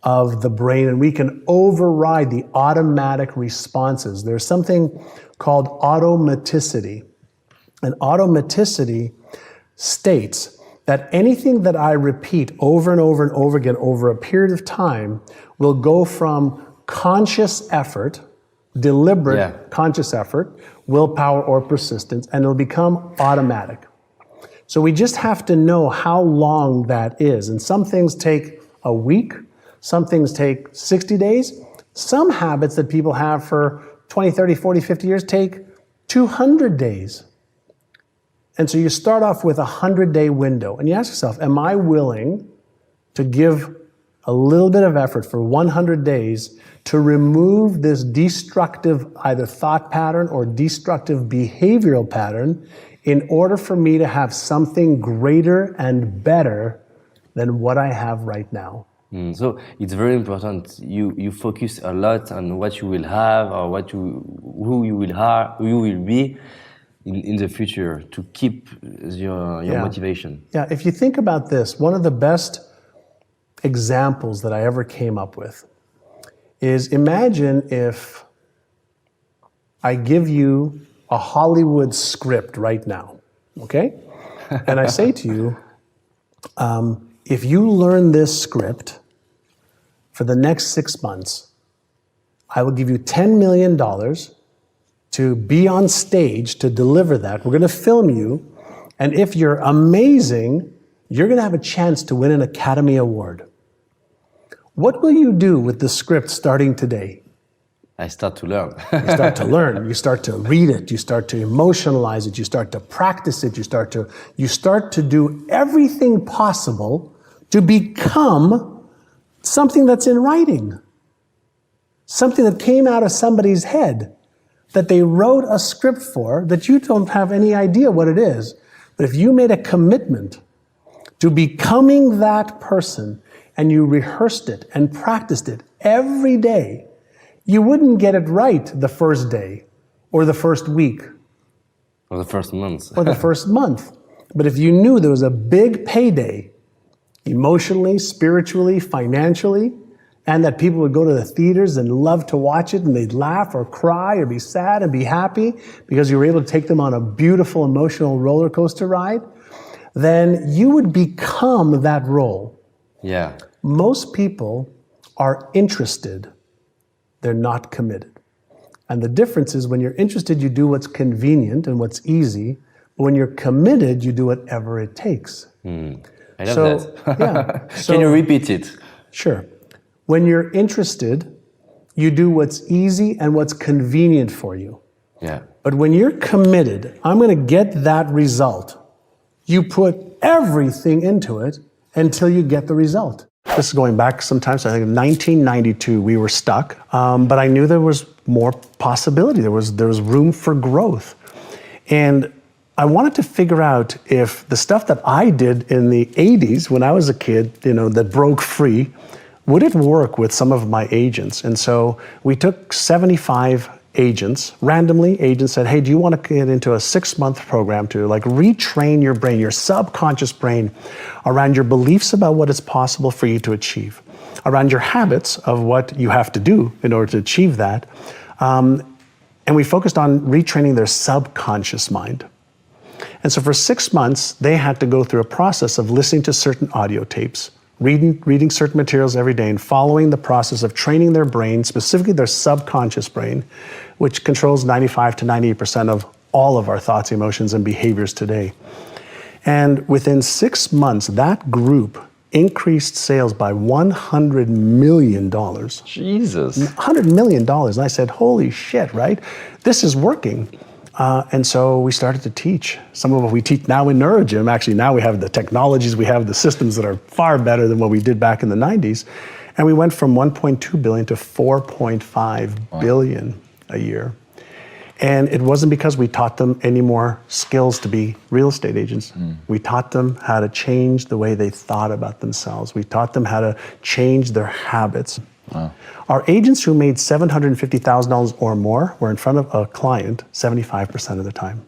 of the brain, and we can override the automatic responses. There's something called automaticity. And automaticity states that anything that I repeat over and over and over again over a period of time will go from conscious effort, deliberate conscious effort, willpower or persistence, and it'll become automatic. So we just have to know how long that is. And some things take a week, some things take 60 days. Some habits that people have for 20, 30, 40, 50 years take 200 days. And so you start off with a 100-day window, and you ask yourself, am I willing to give a little bit of effort for 100 days to remove this destructive either thought pattern or destructive behavioral pattern in order for me to have something greater and better than what I have right now? So it's very important. You focus a lot on what you will have or who you will be in the future to keep your motivation. Yeah, if you think about this, one of the best examples that I ever came up with is imagine if I give you a Hollywood script right now, okay? And I say to you, if you learn this script for the next 6 months, I will give you $10 million to be on stage to deliver that. We're going to film you. And if you're amazing, you're going to have a chance to win an Academy Award. What will you do with the script starting today? I start to learn. You start to learn. You start to read it. You start to emotionalize it. You start to practice it. You start to do everything possible to become something that's in writing. Something that came out of somebody's head, that they wrote a script for, that you don't have any idea what it is. But if you made a commitment to becoming that person and you rehearsed it and practiced it every day, you wouldn't get it right the first day or the first week. Or the first month. Or the first month. But if you knew there was a big payday, emotionally, spiritually, financially, and that people would go to the theaters and love to watch it, and they'd laugh or cry or be sad and be happy because you were able to take them on a beautiful emotional roller coaster ride, then you would become that role. Yeah. Most people are interested. They're not committed. And the difference is when you're interested, you do what's convenient and what's easy. But when you're committed, you do whatever it takes. I love that. Yeah. Can you repeat it? Sure. When you're interested, you do what's easy and what's convenient for you. Yeah. But when you're committed, I'm going to get that result, you put everything into it until you get the result. This is going back sometimes, I think in 1992, we were stuck, but I knew there was more possibility. There was room for growth. And I wanted to figure out if the stuff that I did in the 80s when I was a kid, that broke free, would it work with some of my agents? And so we took 75 agents, randomly agents said, hey, do you want to get into a 6-month program to retrain your brain, your subconscious brain, around your beliefs about what is possible for you to achieve, around your habits of what you have to do in order to achieve that. And we focused on retraining their subconscious mind. And so for 6 months, they had to go through a process of listening to certain audio tapes, reading certain materials every day, and following the process of training their brain, specifically their subconscious brain, which controls 95 to 98% of all of our thoughts, emotions, and behaviors today. And within 6 months, that group increased sales by $100 million. Jesus. $100 million. And I said, holy shit, right? This is working. And so we started to teach. Some of what we teach now in NeuroGym, actually now we have the technologies, we have the systems that are far better than what we did back in the 90s. And we went from 1.2 billion to 4.5 billion a year. And it wasn't because we taught them any more skills to be real estate agents. We taught them how to change the way they thought about themselves. We taught them how to change their habits. Wow. Our agents who made $750,000 or more were in front of a client 75% of the time.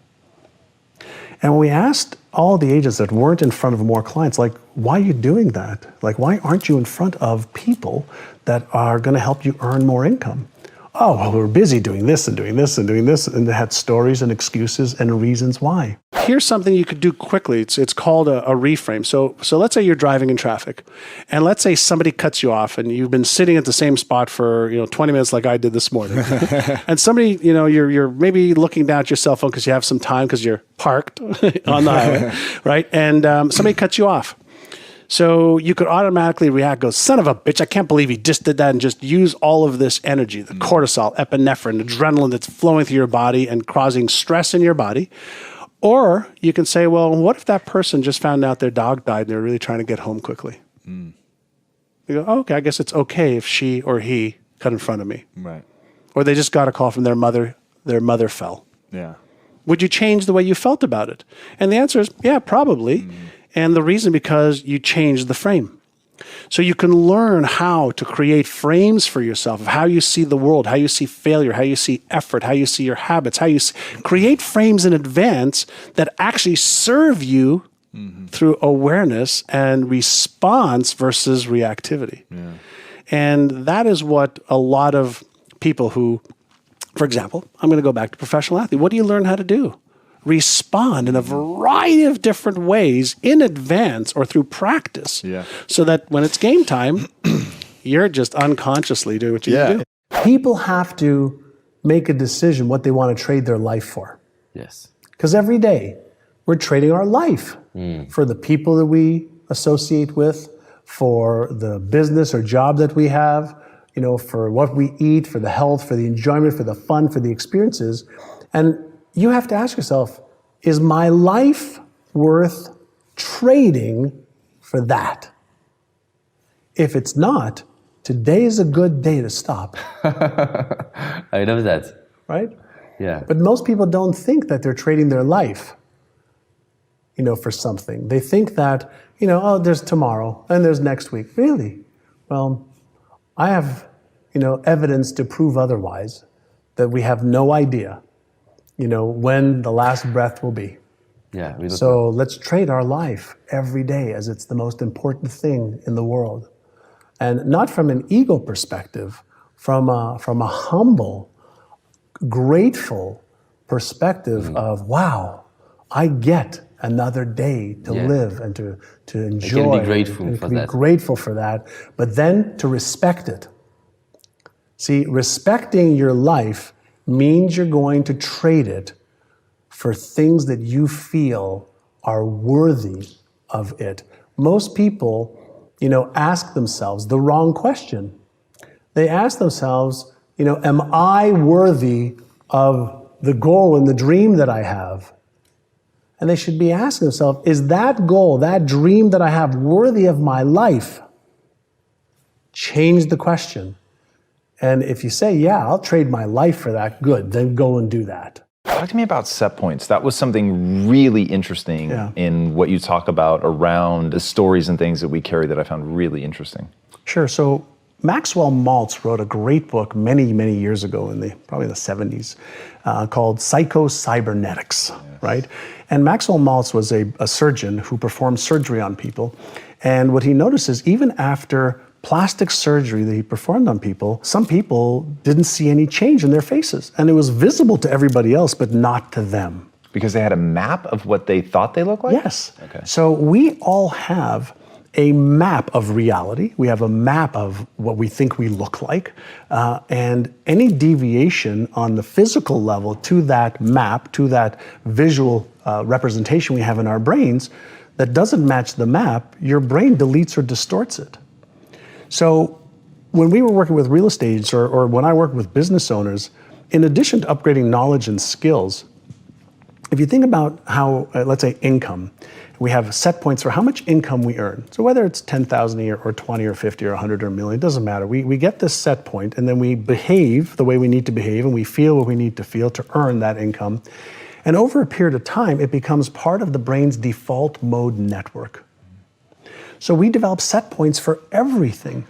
And when we asked all the agents that weren't in front of more clients, why are you doing that? Why aren't you in front of people that are going to help you earn more income? Oh, well, we're busy doing this and doing this and doing this. And they had stories and excuses and reasons why. Here's something you could do quickly. It's called a reframe. So let's say you're driving in traffic, and let's say somebody cuts you off, and you've been sitting at the same spot for 20 minutes like I did this morning. And somebody, you're maybe looking down at your cell phone because you have some time because you're parked on the highway, right? And somebody cuts you off. So you could automatically react, go, son of a bitch, I can't believe he just did that, and just use all of this energy, the cortisol, epinephrine, adrenaline that's flowing through your body and causing stress in your body. Or you can say, well, what if that person just found out their dog died and they're really trying to get home quickly? You go, oh, okay, I guess it's okay if she or he cut in front of me. Right. Or they just got a call from their mother fell. Yeah. Would you change the way you felt about it? And the answer is, yeah, probably. And the reason, because you changed the frame. So you can learn how to create frames for yourself of how you see the world, how you see failure, how you see effort, how you see your habits, how you create frames in advance that actually serve you through awareness and response versus reactivity. Yeah. And that is what a lot of people who, for example, I'm going to go back to professional athlete. What do you learn how to do? Respond in a variety of different ways in advance or through practice, so that when it's game time, you're just unconsciously doing what you do. People have to make a decision what they want to trade their life for. Yes. Because every day we're trading our life for the people that we associate with, for the business or job that we have, for what we eat, for the health, for the enjoyment, for the fun, for the experiences. And you have to ask yourself, is my life worth trading for that? If it's not, today is a good day to stop. I love that. Right? Yeah. But most people don't think that they're trading their life, for something. They think that, oh, there's tomorrow and there's next week. Really? Well, I have, evidence to prove otherwise, that we have no idea when the last breath will be. Yeah. So let's trade our life every day as it's the most important thing in the world. And not from an ego perspective, from a humble, grateful perspective of, wow, I get another day to live and to enjoy. You can be grateful for that. Be grateful for that, but then to respect it. See, respecting your life means you're going to trade it for things that you feel are worthy of it. Most people ask themselves the wrong question. They ask themselves, am I worthy of the goal and the dream that I have? And they should be asking themselves, is that goal, that dream that I have worthy of my life? Change the question. And if you say, yeah, I'll trade my life for that, good, then go and do that. Talk to me about set points. That was something really interesting in what you talk about around the stories and things that we carry that I found really interesting. Sure. So Maxwell Maltz wrote a great book many, many years ago, probably in the 70s, called Psycho-Cybernetics, right? And Maxwell Maltz was a surgeon who performed surgery on people. And what he noticed is even after plastic surgery that he performed on people, some people didn't see any change in their faces. And it was visible to everybody else, but not to them. Because they had a map of what they thought they looked like? Yes. Okay. So we all have a map of reality. We have a map of what we think we look like. And any deviation on the physical level to that map, to that visual representation we have in our brains that doesn't match the map, your brain deletes or distorts it. So when we were working with real estate or when I work with business owners, in addition to upgrading knowledge and skills, if you think about how, let's say income, we have set points for how much income we earn. So whether it's 10,000 a year or 20 or 50 or 100 or a million, it doesn't matter. We get this set point and then we behave the way we need to behave and we feel what we need to feel to earn that income. And over a period of time, it becomes part of the brain's default mode network. So we develop set points for everything.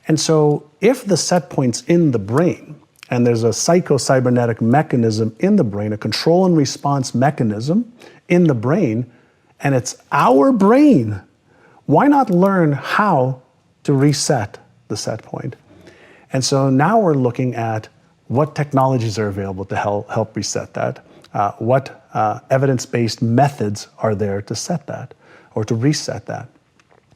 And so if the set point's in the brain, and there's a psycho-cybernetic mechanism in the brain, a control and response mechanism in the brain, and it's our brain, why not learn how to reset the set point? And so now we're looking at what technologies are available to help reset that, what evidence-based methods are there to set that, or to reset that.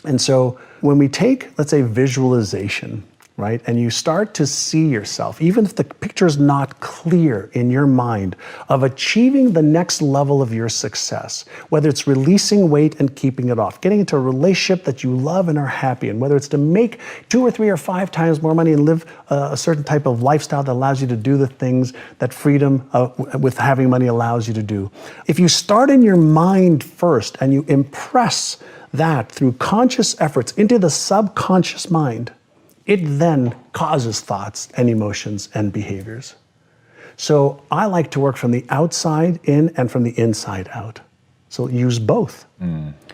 And so when we take, let's say, visualization, right, and you start to see yourself, even if the picture is not clear in your mind, of achieving the next level of your success, whether it's releasing weight and keeping it off, getting into a relationship that you love and are happy in, whether it's to make 2 or 3 or 5 times more money and live a certain type of lifestyle that allows you to do the things that freedom with having money allows you to do. If you start in your mind first and you impress that through conscious efforts into the subconscious mind, it then causes thoughts and emotions and behaviors. So I like to work from the outside in and from the inside out. So use both.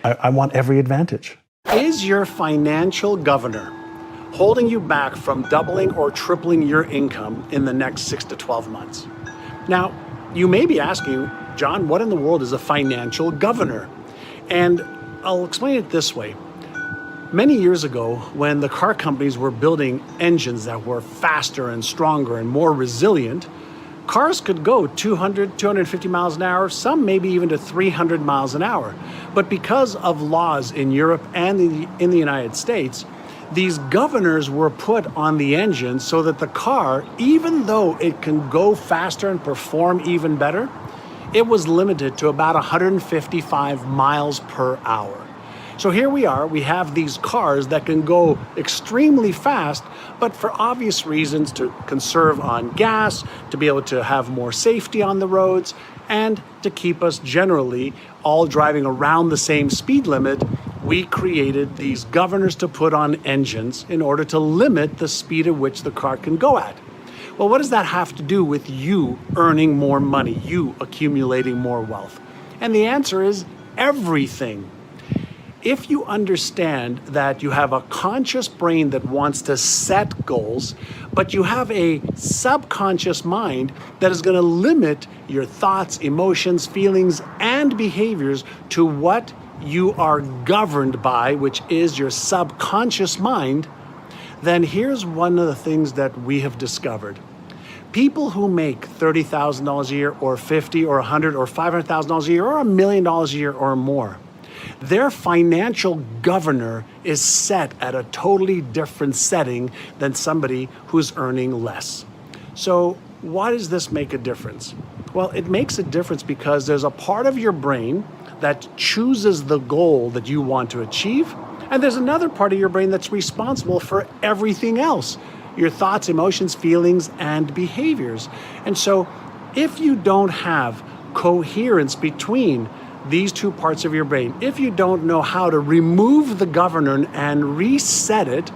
I want every advantage. Is your financial governor holding you back from doubling or tripling your income in the next 6 to 12 months? Now, you may be asking, John, what in the world is a financial governor? And I'll explain it this way. Many years ago, when the car companies were building engines that were faster and stronger and more resilient, cars could go 200, 250 miles an hour, some maybe even to 300 miles an hour. But because of laws in Europe and in the United States, these governors were put on the engine so that the car, even though it can go faster and perform even better, it was limited to about 155 miles per hour. So here we are, we have these cars that can go extremely fast, but for obvious reasons, to conserve on gas, to be able to have more safety on the roads, and to keep us generally all driving around the same speed limit, we created these governors to put on engines in order to limit the speed at which the car can go at. Well, what does that have to do with you earning more money, you accumulating more wealth? And the answer is everything. If you understand that you have a conscious brain that wants to set goals, but you have a subconscious mind that is going to limit your thoughts, emotions, feelings, and behaviors to what you are governed by, which is your subconscious mind, then here's one of the things that we have discovered. People who make $30,000 a year or $50,000 or $100,000 or $500,000 a year or $1 million a year or more, their financial governor is set at a totally different setting than somebody who's earning less. So why does this make a difference? Well, it makes a difference because there's a part of your brain that chooses the goal that you want to achieve, And there's another part of your brain that's responsible for everything else, your thoughts, emotions, feelings, and behaviors. And so if you don't have coherence between these two parts of your brain, if you don't know how to remove the governor and reset it,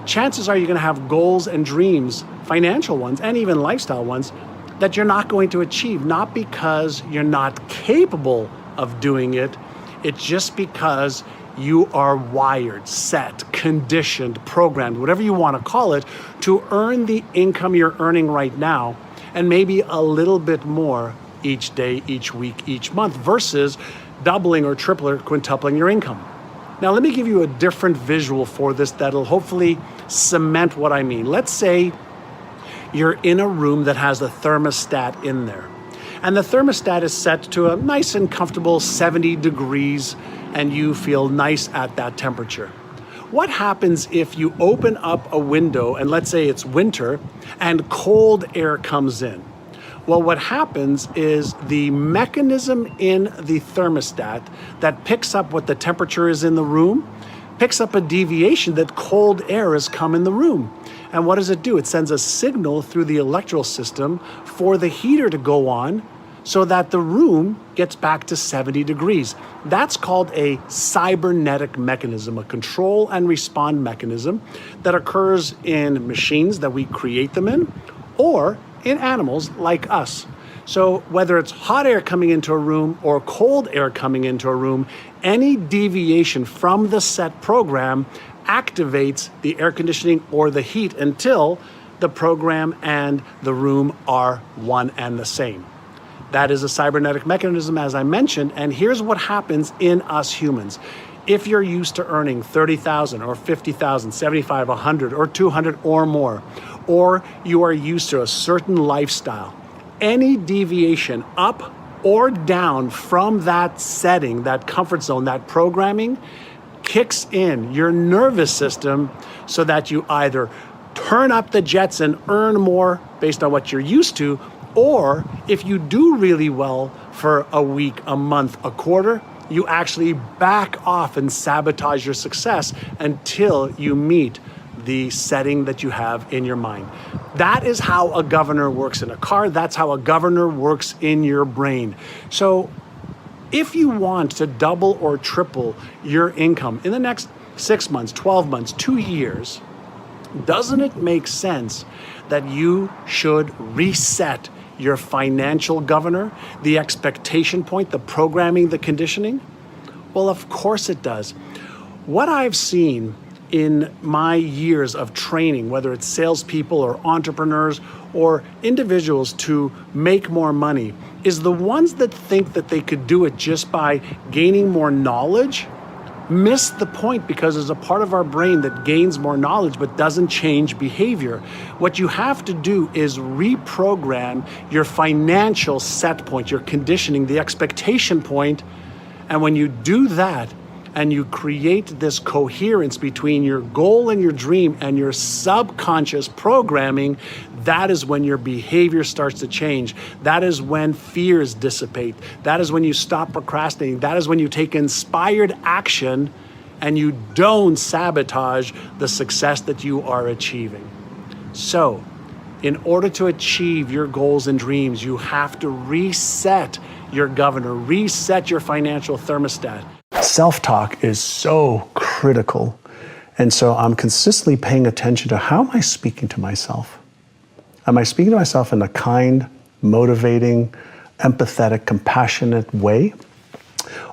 chances are you're going to have goals and dreams, financial ones and even lifestyle ones, that you're not going to achieve, not because you're not capable of doing it, it's just because you are wired, set, conditioned, programmed, whatever you want to call it, to earn the income you're earning right now, and maybe a little bit more each day, each week, each month, versus doubling or tripling or quintupling your income. Now, let me give you a different visual for this that'll hopefully cement what I mean. Let's say you're in a room that has a thermostat in there, and the thermostat is set to a nice and comfortable 70 degrees, and you feel nice at that temperature. What happens if you open up a window, and let's say it's winter, and cold air comes in? Well, what happens is the mechanism in the thermostat that picks up what the temperature is in the room picks up a deviation that cold air has come in the room. And what does it do? It sends a signal through the electrical system for the heater to go on so that the room gets back to 70 degrees. That's called a cybernetic mechanism, a control and respond mechanism that occurs in machines that we create them in, or in animals like us. So whether it's hot air coming into a room or cold air coming into a room, any deviation from the set program activates the air conditioning or the heat until the program and the room are one and the same. That is a cybernetic mechanism, as I mentioned, and here's what happens in us humans. If you're used to earning 30,000 or 50,000, 75, 100 or 200 or more, or you are used to a certain lifestyle, any deviation up or down from that setting, that comfort zone, that programming, kicks in your nervous system so that you either turn up the jets and earn more based on what you're used to, or if you do really well for a week, a month, a quarter, you actually back off and sabotage your success until you meet the setting that you have in your mind. That is how a governor works in a car. That's how a governor works in your brain. So if you want to double or triple your income in the next 6 months, 12 months, 2 years, doesn't it make sense that you should reset your financial governor, the expectation point, the programming, the conditioning? Well, of course it does. What I've seen in my years of training, whether it's salespeople or entrepreneurs or individuals to make more money, is the ones that think that they could do it just by gaining more knowledge miss the point, because there's a part of our brain that gains more knowledge but doesn't change behavior. What you have to do is reprogram your financial set point, your conditioning, the expectation point. And when you do that, and you create this coherence between your goal and your dream and your subconscious programming, that is when your behavior starts to change. That is when fears dissipate. That is when you stop procrastinating. That is when you take inspired action and you don't sabotage the success that you are achieving. So, in order to achieve your goals and dreams, you have to reset your governor, reset your financial thermostat. Self-talk is so critical. And so I'm consistently paying attention to, how am I speaking to myself? Am I speaking to myself in a kind, motivating, empathetic, compassionate way?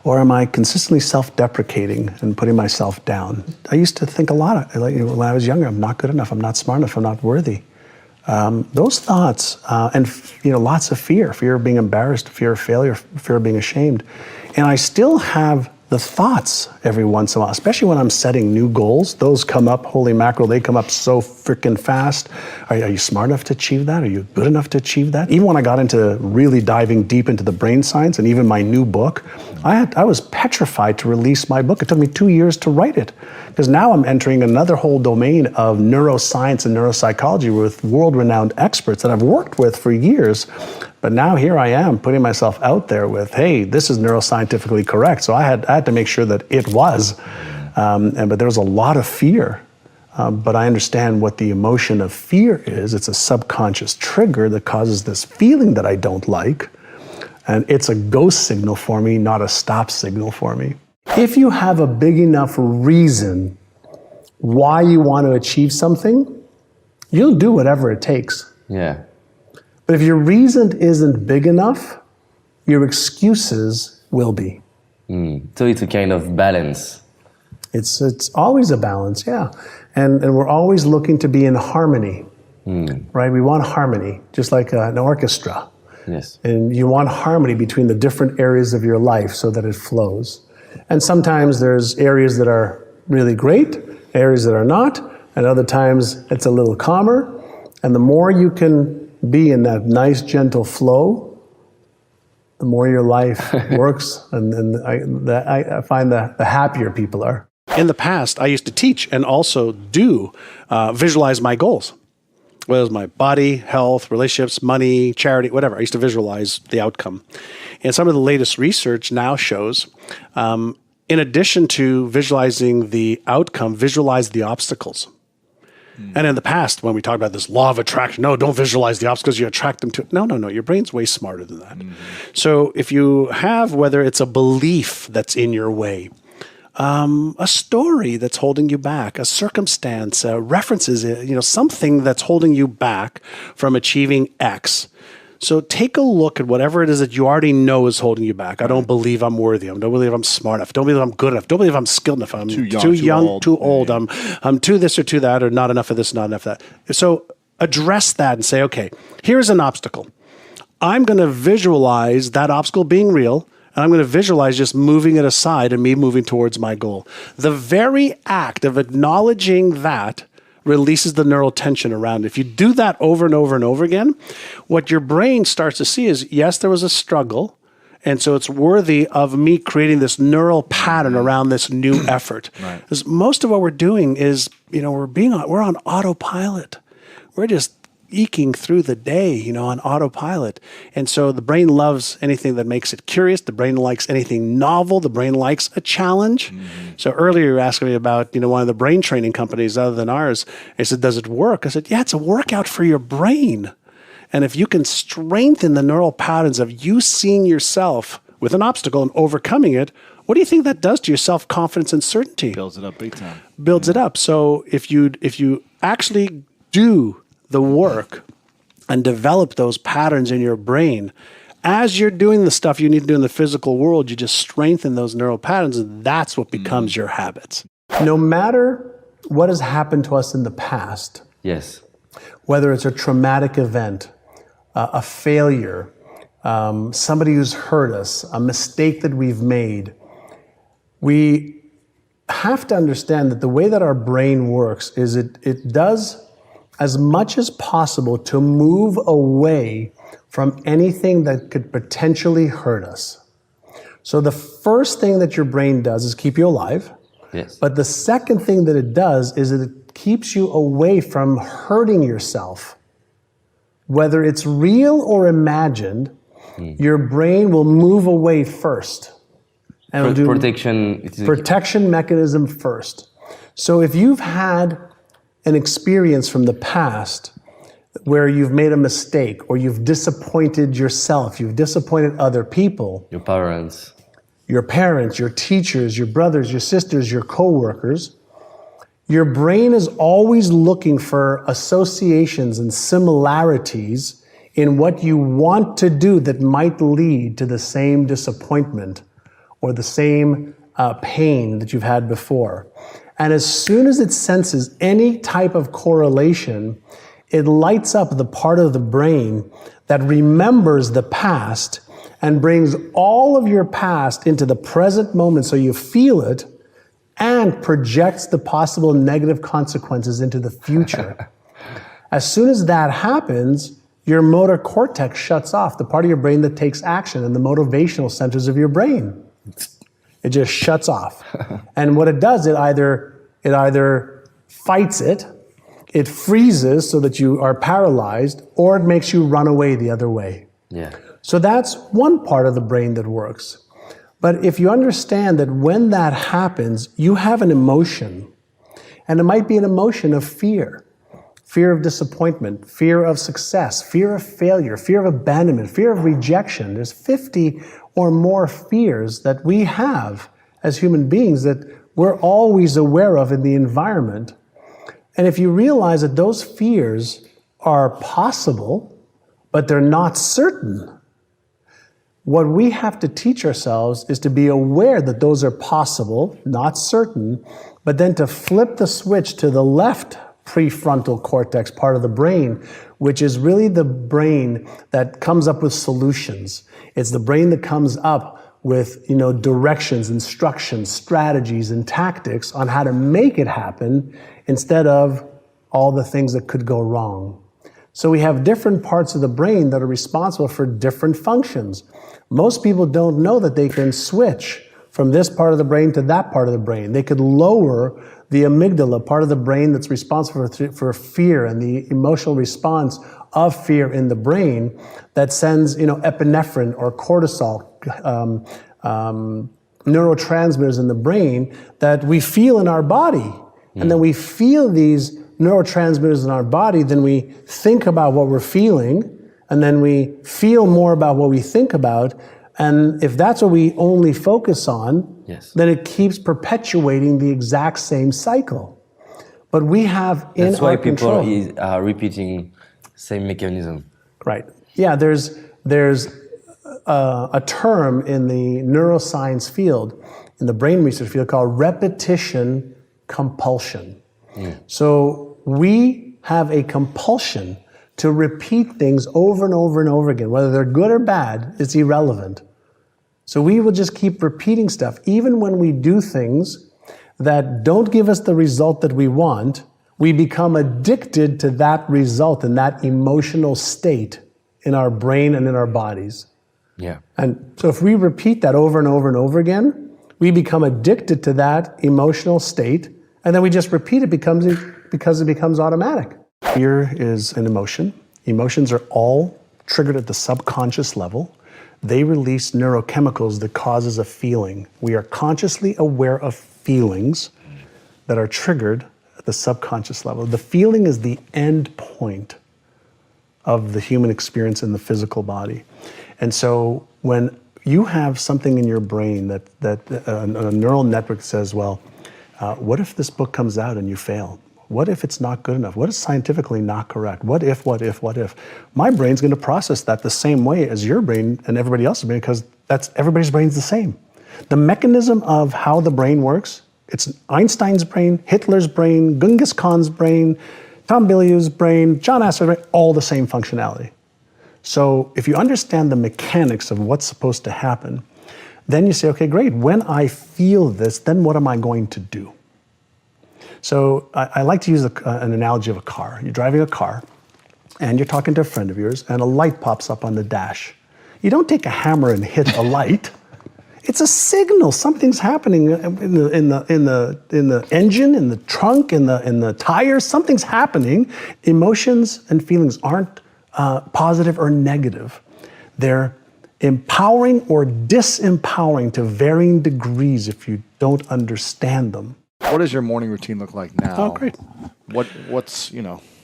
Or am I consistently self-deprecating and putting myself down? I used to think a lot, when I was younger, I'm not good enough, I'm not smart enough, I'm not worthy. Those thoughts, and lots of fear of being embarrassed, fear of failure, fear of being ashamed. And I still have the thoughts every once in a while, especially when I'm setting new goals. Those come up, holy mackerel, they come up so freaking fast. Are you smart enough to achieve that? Are you good enough to achieve that? Even when I got into really diving deep into the brain science and even my new book, I was petrified to release my book. It took me 2 years to write it, because now I'm entering another whole domain of neuroscience and neuropsychology with world-renowned experts that I've worked with for years. But now here I am putting myself out there with, hey, this is neuroscientifically correct. So I had to make sure that it was. But there was a lot of fear. But I understand what the emotion of fear is. It's a subconscious trigger that causes this feeling that I don't like. And it's a go signal for me, not a stop signal for me. If you have a big enough reason why you want to achieve something, you'll do whatever it takes. Yeah. But if your reason isn't big enough, your excuses will be. So it's a kind of balance. It's always a balance, yeah. And we're always looking to be in harmony, right? We want harmony, just like an orchestra. Yes. And you want harmony between the different areas of your life so that it flows. And sometimes there's areas that are really great, areas that are not, and other times it's a little calmer. And the more you can be in that nice, gentle flow, the more your life works, and I find that the happier people are. In the past, I used to teach and also do visualize my goals. Whether it was my body, health, relationships, money, charity, whatever. I used to visualize the outcome. And some of the latest research now shows, in addition to visualizing the outcome, visualize the obstacles. And in the past, when we talked about this law of attraction, no, don't visualize the obstacles, you attract them to it. No, your brain's way smarter than that. So if you have, whether it's a belief that's in your way, a story that's holding you back, a circumstance, references, something that's holding you back from achieving X. So take a look at whatever it is that you already know is holding you back. I don't believe I'm worthy. I don't believe I'm smart enough. I don't believe I'm good enough. I don't believe I'm skilled enough. I'm too young, too old. I'm too this or too that, or not enough of this, not enough of that. So address that and say, okay, here's an obstacle. I'm going to visualize that obstacle being real, and I'm going to visualize just moving it aside and me moving towards my goal. The very act of acknowledging that releases the neural tension around it. If you do that over and over and over again, what your brain starts to see is, yes, there was a struggle, and so it's worthy of me creating this neural pattern around this new effort. Right. Because most of what we're doing is, we're on autopilot. We're just eking through the day, on autopilot. And so the brain loves anything that makes it curious. The brain likes anything novel. The brain likes a challenge. So earlier you were asking me about, one of the brain training companies other than ours. I said, does it work? I said, yeah, it's a workout for your brain. And if you can strengthen the neural patterns of you seeing yourself with an obstacle and overcoming it, what do you think that does to your self-confidence and certainty? Builds it up big time. Builds it up. So if you actually do the work and develop those patterns in your brain, as you're doing the stuff you need to do in the physical world, you just strengthen those neural patterns, and that's what becomes your habits. No matter what has happened to us in the past, Yes. whether it's a traumatic event, a failure, somebody who's hurt us, a mistake that we've made, we have to understand that the way that our brain works is it does as much as possible to move away from anything that could potentially hurt us. So the first thing that your brain does is keep you alive. Yes. But the second thing that it does is it keeps you away from hurting yourself. Whether it's real or imagined, your brain will move away first. And it'll do protection mechanism first. So if you've had an experience from the past where you've made a mistake or you've disappointed yourself, you've disappointed other people, Your parents, your teachers, your brothers, your sisters, your coworkers, your brain is always looking for associations and similarities in what you want to do that might lead to the same disappointment or the same pain that you've had before. And as soon as it senses any type of correlation, it lights up the part of the brain that remembers the past and brings all of your past into the present moment so you feel it and projects the possible negative consequences into the future. As soon as that happens, your motor cortex shuts off, the part of your brain that takes action, and the motivational centers of your brain. It just shuts off. And what it does, it either fights it, it freezes so that you are paralyzed, or it makes you run away the other way. yeah. So that's one part of the brain that works. But if you understand that when that happens, you have an emotion, and it might be an emotion of fear. Fear of disappointment, fear of success, fear of failure, fear of abandonment, fear of rejection. There's 50 or more fears that we have as human beings that we're always aware of in the environment. And if you realize that those fears are possible, but they're not certain, what we have to teach ourselves is to be aware that those are possible, not certain, but then to flip the switch to the left prefrontal cortex part of the brain, which is really the brain that comes up with solutions. It's the brain that comes up with, directions, instructions, strategies, and tactics on how to make it happen instead of all the things that could go wrong. So we have different parts of the brain that are responsible for different functions. Most people don't know that they can switch from this part of the brain to that part of the brain. They could lower the amygdala, part of the brain that's responsible for fear and the emotional response of fear in the brain that sends, epinephrine or cortisol, neurotransmitters in the brain that we feel in our body. And then we feel these neurotransmitters in our body, then we think about what we're feeling, and then we feel more about what we think about. And if that's what we only focus on, then it keeps perpetuating the exact same cycle. But we have in That's why our people control. are repeating same mechanism. Right. Yeah, there's a term in the neuroscience field, in the brain research field, called repetition compulsion. So we have a compulsion to repeat things over and over and over again. Whether they're good or bad, it's irrelevant. So we will just keep repeating stuff. Even when we do things that don't give us the result that we want, we become addicted to that result and that emotional state in our brain and in our bodies. Yeah. And so if we repeat that over and over and over again, we become addicted to that emotional state, and then we just repeat it because it becomes automatic. Fear is an emotion. Emotions are all triggered at the subconscious level. They release neurochemicals that causes a feeling. We are consciously aware of feelings that are triggered at the subconscious level. The feeling is the end point of the human experience in the physical body. And so when you have something in your brain that a neural network says, well, what if this book comes out and you fail? What if it's not good enough? What is scientifically not correct? What if? My brain's going to process that the same way as your brain and everybody else's brain, because everybody's brain's the same. The mechanism of how the brain works, it's Einstein's brain, Hitler's brain, Genghis Khan's brain, Tom Bilyeu's brain, John Assaraf's brain, all the same functionality. So if you understand the mechanics of what's supposed to happen, then you say, okay, great, when I feel this, then what am I going to do? So I like to use an analogy of a car. You're driving a car, and you're talking to a friend of yours, and a light pops up on the dash. You don't take a hammer and hit a light. It's a signal. Something's happening in the engine, in the trunk, in the tires. Something's happening. Emotions and feelings aren't positive or negative. They're empowering or disempowering to varying degrees if you don't understand them. What does your morning routine look like now? Oh, great. What's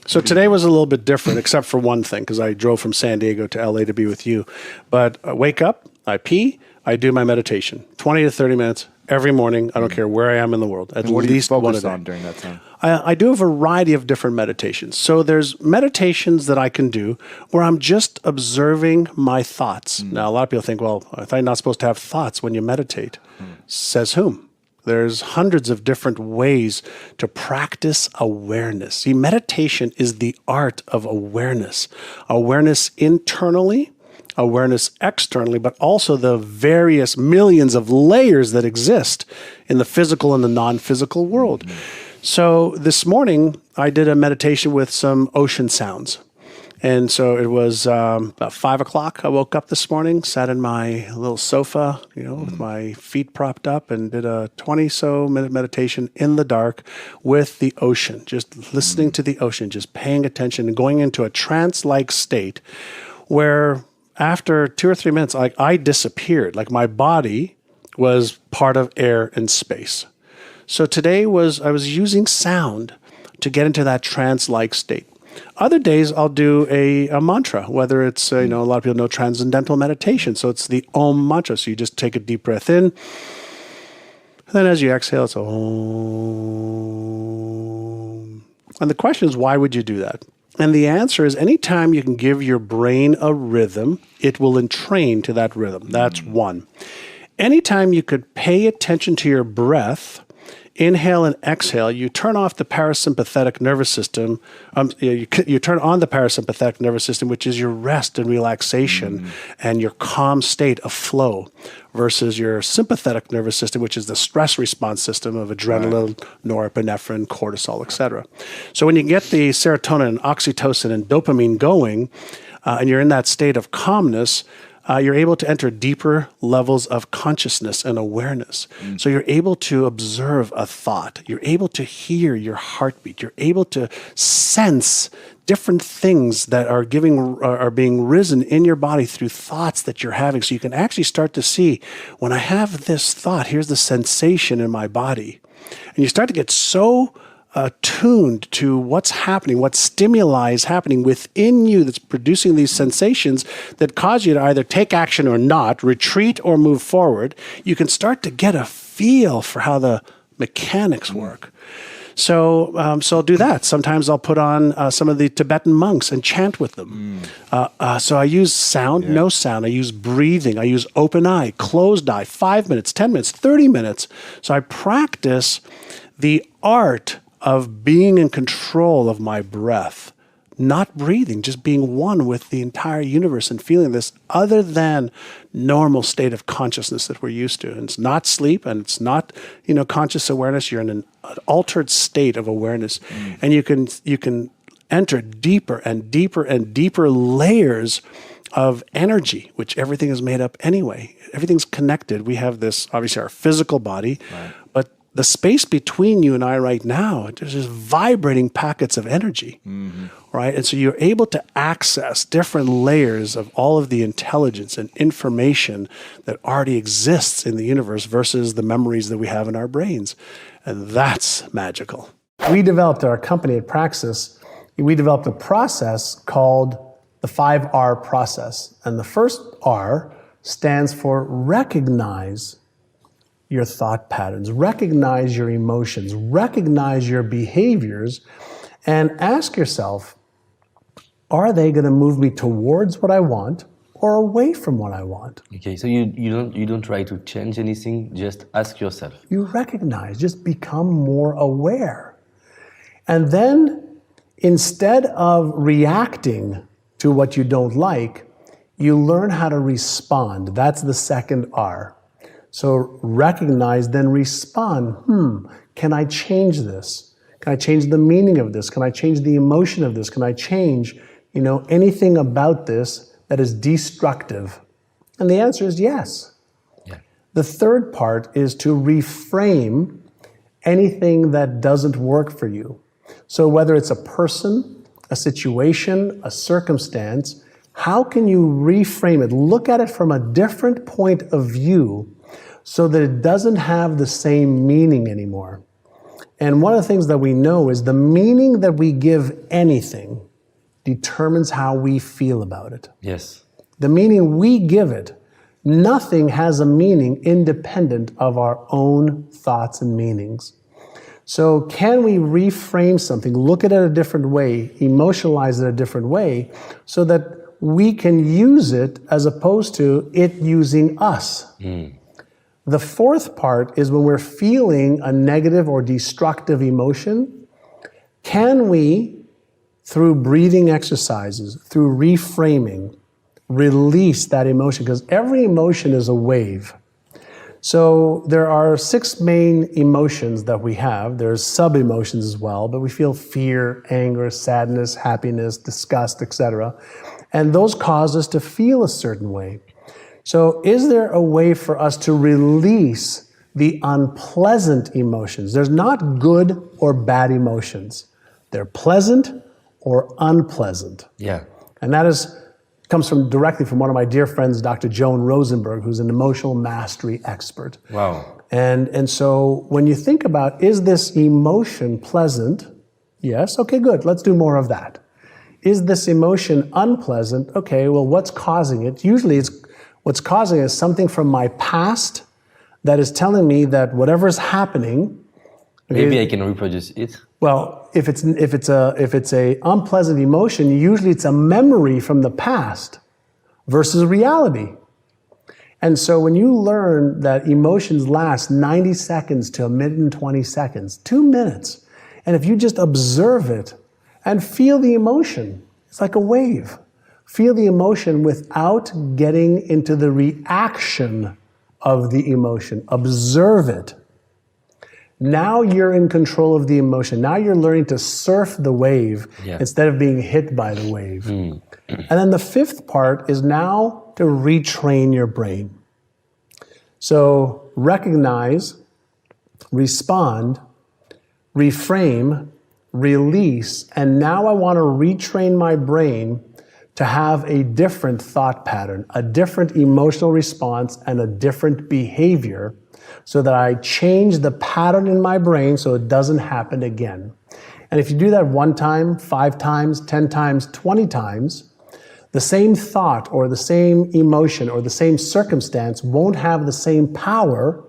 So today was a little bit different, except for one thing, because I drove from San Diego to LA to be with you. But I wake up, I pee, I do my meditation, 20 to 30 minutes every morning. I don't care where I am in the world. At what least do you one a focus day. on during that time? I do a variety of different meditations. So there's meditations that I can do where I'm just observing my thoughts. Now, a lot of people think, well, I thought you're not supposed to have thoughts when you meditate. Says whom? There's hundreds of different ways to practice awareness. See, meditation is the art of awareness. Awareness internally, awareness externally, but also the various millions of layers that exist in the physical and the non-physical world. So this morning, I did a meditation with some ocean sounds. And so it was about 5 o'clock. I woke up this morning, sat in my little sofa, with my feet propped up, and did a 20-so-minute meditation in the dark with the ocean, just listening to the ocean, just paying attention and going into a trance-like state where after 2 or 3 minutes, I disappeared. Like my body was part of air and space. So today I was using sound to get into that trance-like state. Other days I'll do a mantra, whether it's, a lot of people know transcendental meditation. So it's the Om mantra. So you just take a deep breath in. And then as you exhale, it's Om. And the question is, why would you do that? And the answer is, anytime you can give your brain a rhythm, it will entrain to that rhythm. That's one. Anytime you could pay attention to your breath, inhale and exhale, you turn off the parasympathetic nervous system. You turn on the parasympathetic nervous system, which is your rest and relaxation and your calm state of flow, versus your sympathetic nervous system, which is the stress response system of adrenaline, norepinephrine, cortisol, etc. So when you get the serotonin, oxytocin, and dopamine going, and you're in that state of calmness, you're able to enter deeper levels of consciousness and awareness. So you're able to observe a thought. You're able to hear your heartbeat. You're able to sense different things that are being risen in your body through thoughts that you're having. So you can actually start to see, when I have this thought, here's the sensation in my body. And you start to get so tuned to what's happening, what stimuli is happening within you that's producing these sensations that cause you to either take action or not, retreat or move forward. You can start to get a feel for how the mechanics work. So I'll do that. Sometimes I'll put on some of the Tibetan monks and chant with them. So I use sound, no sound. I use breathing. I use open eye, closed eye, 5 minutes, 10 minutes, 30 minutes. So I practice the art of being in control of my breath, not breathing, just being one with the entire universe and feeling this other than normal state of consciousness that we're used to. And it's not sleep, and it's not, conscious awareness. You're in an altered state of awareness, and you can enter deeper and deeper and deeper layers of energy, which everything is made up anyway. Everything's connected. We have this, obviously, our physical body, but the space between you and I right now, there's just vibrating packets of energy, right? And so you're able to access different layers of all of the intelligence and information that already exists in the universe versus the memories that we have in our brains. And that's magical. We developed our company at Praxis. We developed a process called the 5R process. And the first R stands for recognize your thought patterns, recognize your emotions, recognize your behaviors, and ask yourself, are they going to move me towards what I want or away from what I want? Okay, so you don't try to change anything, just ask yourself. You recognize, just become more aware. And then instead of reacting to what you don't like, you learn how to respond. That's the second R. So recognize, then respond. Can I change this? Can I change the meaning of this? Can I change the emotion of this? Can I change, anything about this that is destructive? And the answer is yes. Yeah. The third part is to reframe anything that doesn't work for you. So whether it's a person, a situation, a circumstance, how can you reframe it? Look at it from a different point of view so that it doesn't have the same meaning anymore. And one of the things that we know is the meaning that we give anything determines how we feel about it. Yes. The meaning we give it, nothing has a meaning independent of our own thoughts and meanings. So can we reframe something, look at it a different way, emotionalize it a different way, so that we can use it as opposed to it using us? The fourth part is when we're feeling a negative or destructive emotion, can we, through breathing exercises, through reframing, release that emotion? Because every emotion is a wave. So there are 6 main emotions that we have. There's sub-emotions as well, but we feel fear, anger, sadness, happiness, disgust, etc. And those cause us to feel a certain way. So is there a way for us to release the unpleasant emotions? There's not good or bad emotions. They're pleasant or unpleasant. Yeah. And that is comes directly from one of my dear friends, Dr. Joan Rosenberg, who's an emotional mastery expert. Wow. And so when you think about, is this emotion pleasant? Yes. Okay, good. Let's do more of that. Is this emotion unpleasant? Okay, well, what's causing it? Usually what's causing it is something from my past that is telling me that whatever is happening. Maybe I can reproduce it. Well, if it's a unpleasant emotion, usually it's a memory from the past versus reality. And so when you learn that emotions last 90 seconds to a minute and 20 seconds, 2 minutes, and if you just observe it and feel the emotion, it's like a wave. Feel the emotion without getting into the reaction of the emotion. Observe it. Now you're in control of the emotion. Now you're learning to surf the wave instead of being hit by the wave. And then the fifth part is now to retrain your brain. So recognize, respond, reframe, release, and now I want to retrain my brain to have a different thought pattern, a different emotional response, and a different behavior so that I change the pattern in my brain so it doesn't happen again. And if you do that 1 time, 5 times, 10 times, 20 times, the same thought or the same emotion or the same circumstance won't have the same power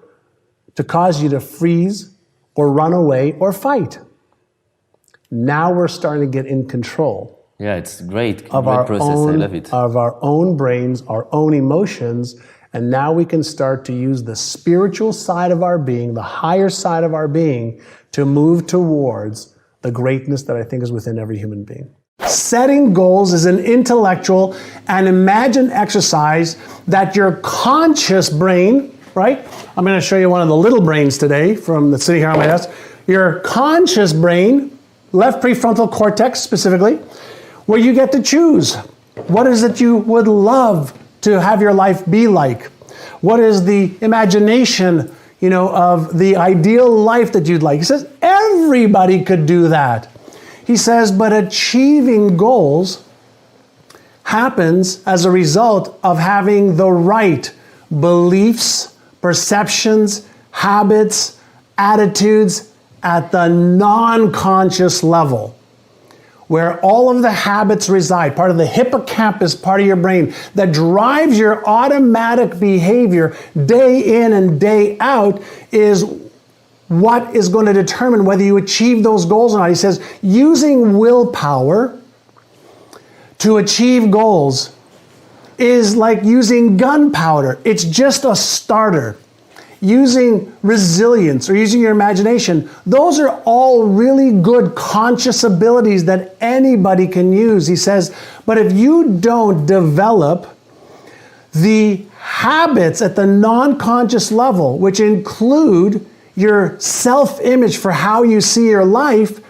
to cause you to freeze or run away or fight. Now we're starting to get in control. Yeah, it's great. Of Great our process. I love it. Of our own brains, our own emotions, and now we can start to use the spiritual side of our being, the higher side of our being, to move towards the greatness that I think is within every human being. Setting goals is an intellectual and imagined exercise that your conscious brain, right? I'm going to show you one of the little brains today from the sitting here on my desk. Your conscious brain, left prefrontal cortex specifically, where you get to choose. What is it you would love to have your life be like? What is the imagination, of the ideal life that you'd like? He says everybody could do that. He says, but achieving goals happens as a result of having the right beliefs, perceptions, habits, attitudes at the non-conscious level, where all of the habits reside, part of the hippocampus part of your brain that drives your automatic behavior day in and day out is what is going to determine whether you achieve those goals or not. He says, using willpower to achieve goals is like using gunpowder. It's just a starter. Using resilience or using your imagination, those are all really good conscious abilities that anybody can use. He says, but if you don't develop the habits at the non-conscious level, which include your self-image for how you see your life,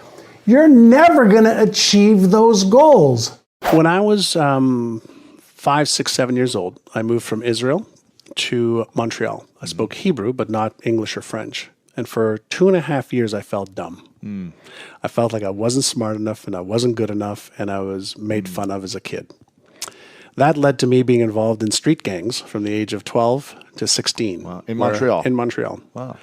you're never going to achieve those goals. When I was 5, 6, 7 years old, I moved from Israel to Montreal. I spoke Hebrew, but not English or French. And for 2.5 years, I felt dumb. I felt like I wasn't smart enough and I wasn't good enough and I was made fun of as a kid. That led to me being involved in street gangs from the age of 12 to 16. Wow. In Montreal? In Montreal. Wow.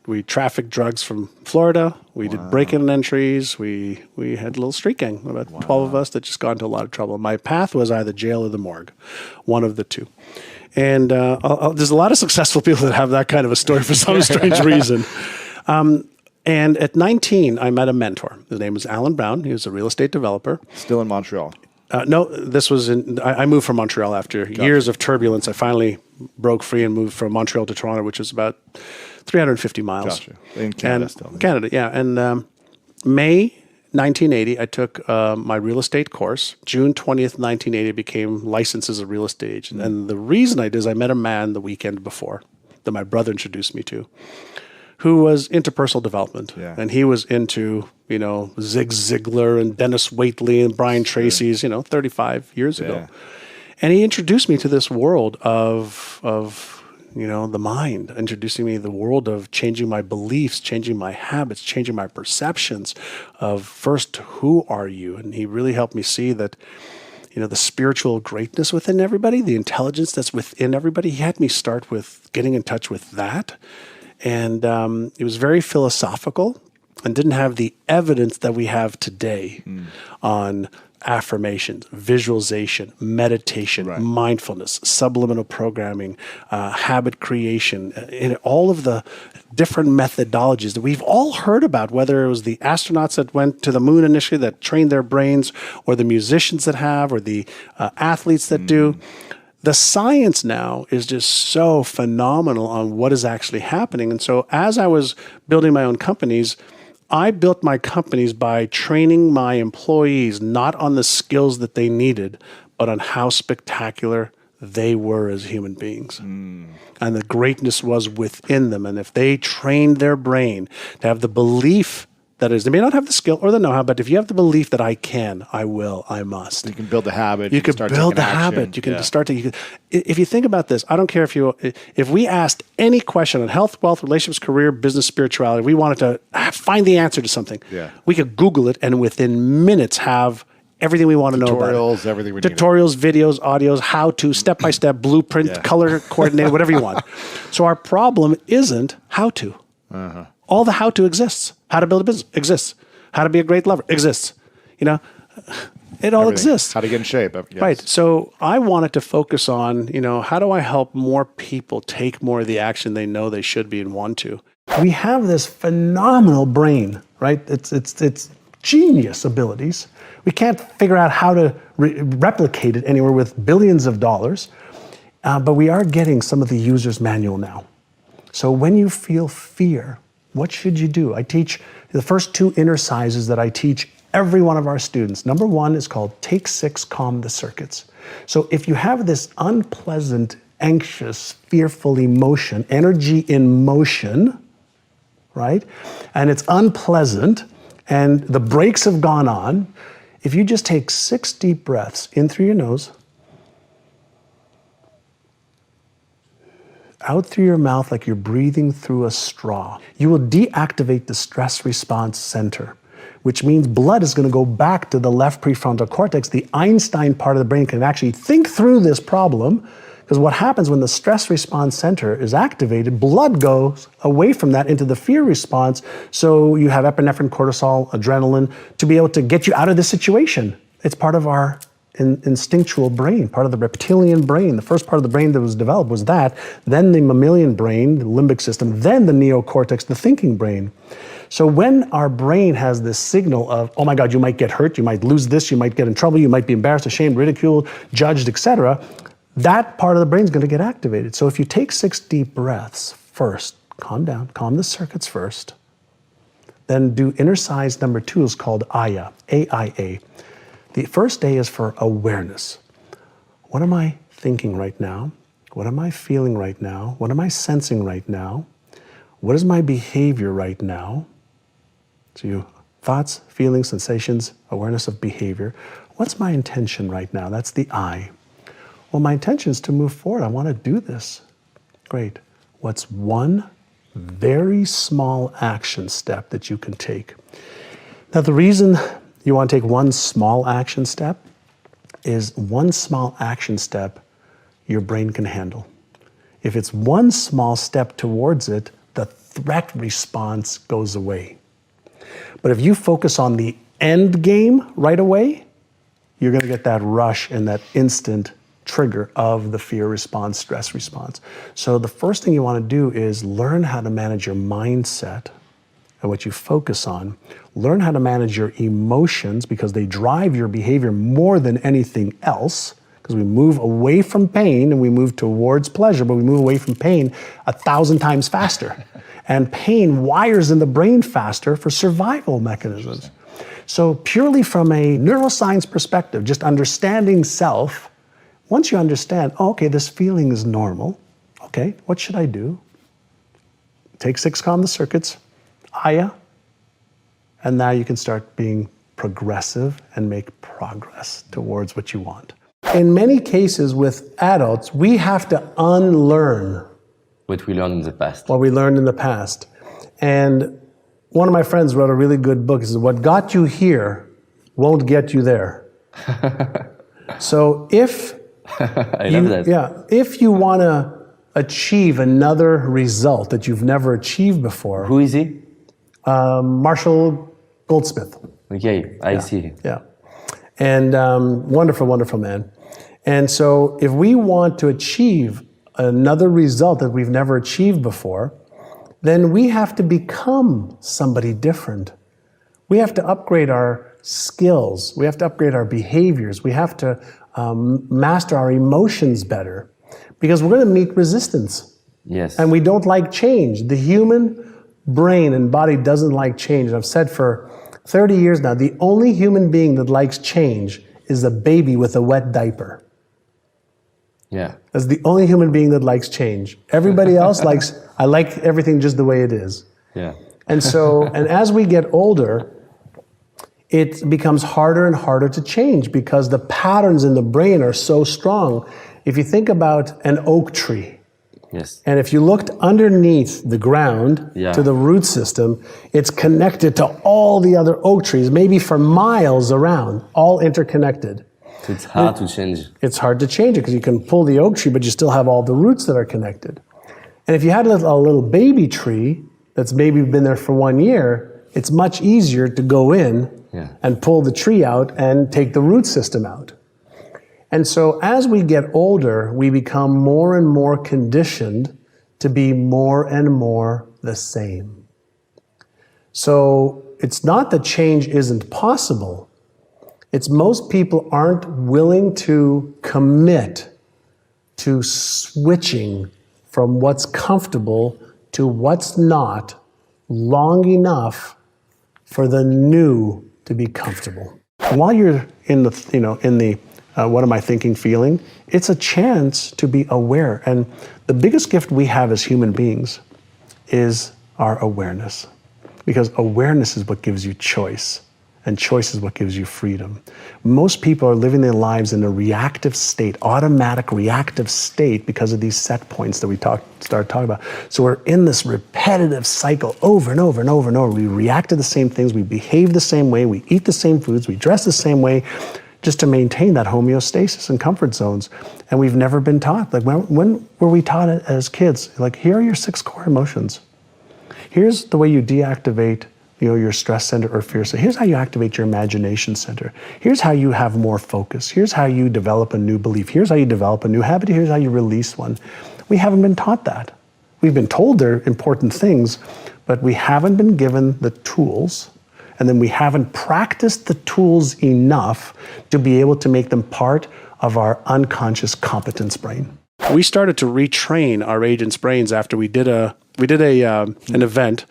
We trafficked drugs from Florida. We did break-in entries. We had a little street gang, about 12 of us that just got into a lot of trouble. My path was either jail or the morgue, one of the two. And there's a lot of successful people that have that kind of a story for some strange reason. And at 19, I met a mentor. His name was Alan Brown. He was a real estate developer. Still in Montreal? No, this was I moved from Montreal after years of turbulence. I finally broke free and moved from Montreal to Toronto, which is about 350 miles. Gotcha. In Canada and, still. Canada, yeah. And May 1980, I took my real estate course. June 20th, 1980, I became licensed as a real estate agent. And the reason I did is I met a man the weekend before that my brother introduced me to, who was into personal development. Yeah. And he was into, Zig Ziglar and Dennis Waitley and Brian Tracy's, 35 years ago. And he introduced me to this world of the mind, introducing me to the world of changing my beliefs, changing my habits, changing my perceptions of first, who are you? And he really helped me see that, the spiritual greatness within everybody, the intelligence that's within everybody. He had me start with getting in touch with that. And it was very philosophical and didn't have the evidence that we have today on affirmations, visualization, meditation, mindfulness, subliminal programming, habit creation, in all of the different methodologies that we've all heard about, whether it was the astronauts that went to the moon initially that trained their brains, or the musicians that have, or the athletes that do. The science now is just so phenomenal on what is actually happening. And so as I was building my own companies, I built my companies by training my employees not on the skills that they needed, but on how spectacular they were as human beings. And the greatness was within them. And if they trained their brain to have the belief that is, they may not have the skill or the know-how, but if you have the belief that I can, I will, I must. You can build the habit. You can build the habit. You can start to. If you think about this, I don't care if we asked any question on health, wealth, relationships, career, business, spirituality, we wanted to find the answer to something. Yeah. We could Google it and within minutes have everything we want to know about it. Tutorials, everything we need. Tutorials, videos, audios, how to, step-by-step, blueprint, color coordinated, whatever you want. So our problem isn't how to. All the how to exists. How to build a business exists. How to be a great lover exists. It all exists. How to get in shape. Yes. Right. So I wanted to focus on, how do I help more people take more of the action they know they should be and want to? We have this phenomenal brain, right? It's genius abilities. We can't figure out how to replicate it anywhere with billions of dollars, but we are getting some of the user's manual now. So when you feel fear, what should you do? I teach the first 2 inner sizes that I teach every one of our students. Number 1 is called Take 6, Calm the Circuits. So if you have this unpleasant, anxious, fearful emotion, energy in motion, right? And it's unpleasant and the brakes have gone on. If you just take 6 deep breaths in through your nose, out through your mouth like you're breathing through a straw, you will deactivate the stress response center, which means blood is going to go back to the left prefrontal cortex. The Einstein part of the brain can actually think through this problem, because what happens when the stress response center is activated, blood goes away from that into the fear response, so you have epinephrine, cortisol, adrenaline to be able to get you out of the situation. It's part of our instinctual brain, part of the reptilian brain. The first part of the brain that was developed was that, then the mammalian brain, the limbic system, then the neocortex, the thinking brain. So when our brain has this signal of, oh my God, you might get hurt, you might lose this, you might get in trouble, you might be embarrassed, ashamed, ridiculed, judged, etc., that part of the brain is going to get activated. So if you take 6 deep breaths first, calm down, calm the circuits first, then do inner size number 2 is called AYA, A-I-A. The first A is for awareness. What am I thinking right now? What am I feeling right now? What am I sensing right now? What is my behavior right now? So you thoughts, feelings, sensations, awareness of behavior. What's my intention right now? That's the I. Well, my intention is to move forward. I want to do this. Great. What's one very small action step that you can take? Now, the reason you want to take one small action step is one small action step your brain can handle. If it's one small step towards it, the threat response goes away. But if you focus on the end game right away, you're going to get that rush and that instant trigger of the fear response, stress response. So the first thing you want to do is learn how to manage your mindset and what you focus on. Learn how to manage your emotions, because they drive your behavior more than anything else, because we move away from pain and we move towards pleasure, but we move away from pain 1,000 times faster. And pain wires in the brain faster for survival mechanisms. So purely from a neuroscience perspective, just understanding self, once you understand, oh, okay, this feeling is normal. Okay, what should I do? Take 6, calm the circuits, Aya, and now you can start being progressive and make progress towards what you want. In many cases with adults, we have to unlearn what we learned in the past. What we learned in the past. And one of my friends wrote a really good book. He says, what got you here won't get you there. So if I love that. Yeah, if you want to achieve another result that you've never achieved before, Who is he? Marshall Goldsmith. Okay, I see. Yeah. And wonderful, wonderful man. And so if we want to achieve another result that we've never achieved before, then we have to become somebody different. We have to upgrade our skills. We have to upgrade our behaviors. We have to master our emotions better because we're going to meet resistance. Yes. And we don't like change. The human brain and body doesn't like change. And I've said for 30 years now, the only human being that likes change is a baby with a wet diaper. Yeah. That's the only human being that likes change. Everybody else likes, I like everything just the way it is. Yeah. And so, and as we get older, it becomes harder and harder to change because the patterns in the brain are so strong. If you think about an oak tree, Yes. and if you looked underneath the ground Yeah. to the root system, it's connected to all the other oak trees, maybe for miles around, all interconnected. So it's hard to change. It's hard to change it because you can pull the oak tree, but you still have all the roots that are connected. And if you had a little baby tree that's maybe been there for 1 year, it's much easier to go in and pull the tree out and take the root system out. And so as we get older, we become more and more conditioned to be more and more the same. So it's not that change isn't possible. It's most people aren't willing to commit to switching from what's comfortable to what's not long enough for the new to be comfortable. While you're in the, what am I thinking, feeling, it's a chance to be aware. And the biggest gift we have as human beings is our awareness. Because awareness is what gives you choice. And choice is what gives you freedom. Most people are living their lives in a reactive state, automatic reactive state because of these set points that we started talking about. So we're in this repetitive cycle over and over and over and over. We react to the same things, we behave the same way, we eat the same foods, we dress the same way, just to maintain that homeostasis and comfort zones. And we've never been taught. Like when were we taught it as kids? Like, here are your 6 core emotions. Here's the way you deactivate your stress center or fear center. Here's how you activate your imagination center. Here's how you have more focus. Here's how you develop a new belief. Here's how you develop a new habit. Here's how you release one. We haven't been taught that. We've been told they're important things, but we haven't been given the tools, and then we haven't practiced the tools enough to be able to make them part of our unconscious competence brain. We started to retrain our agents' brains after we did an event.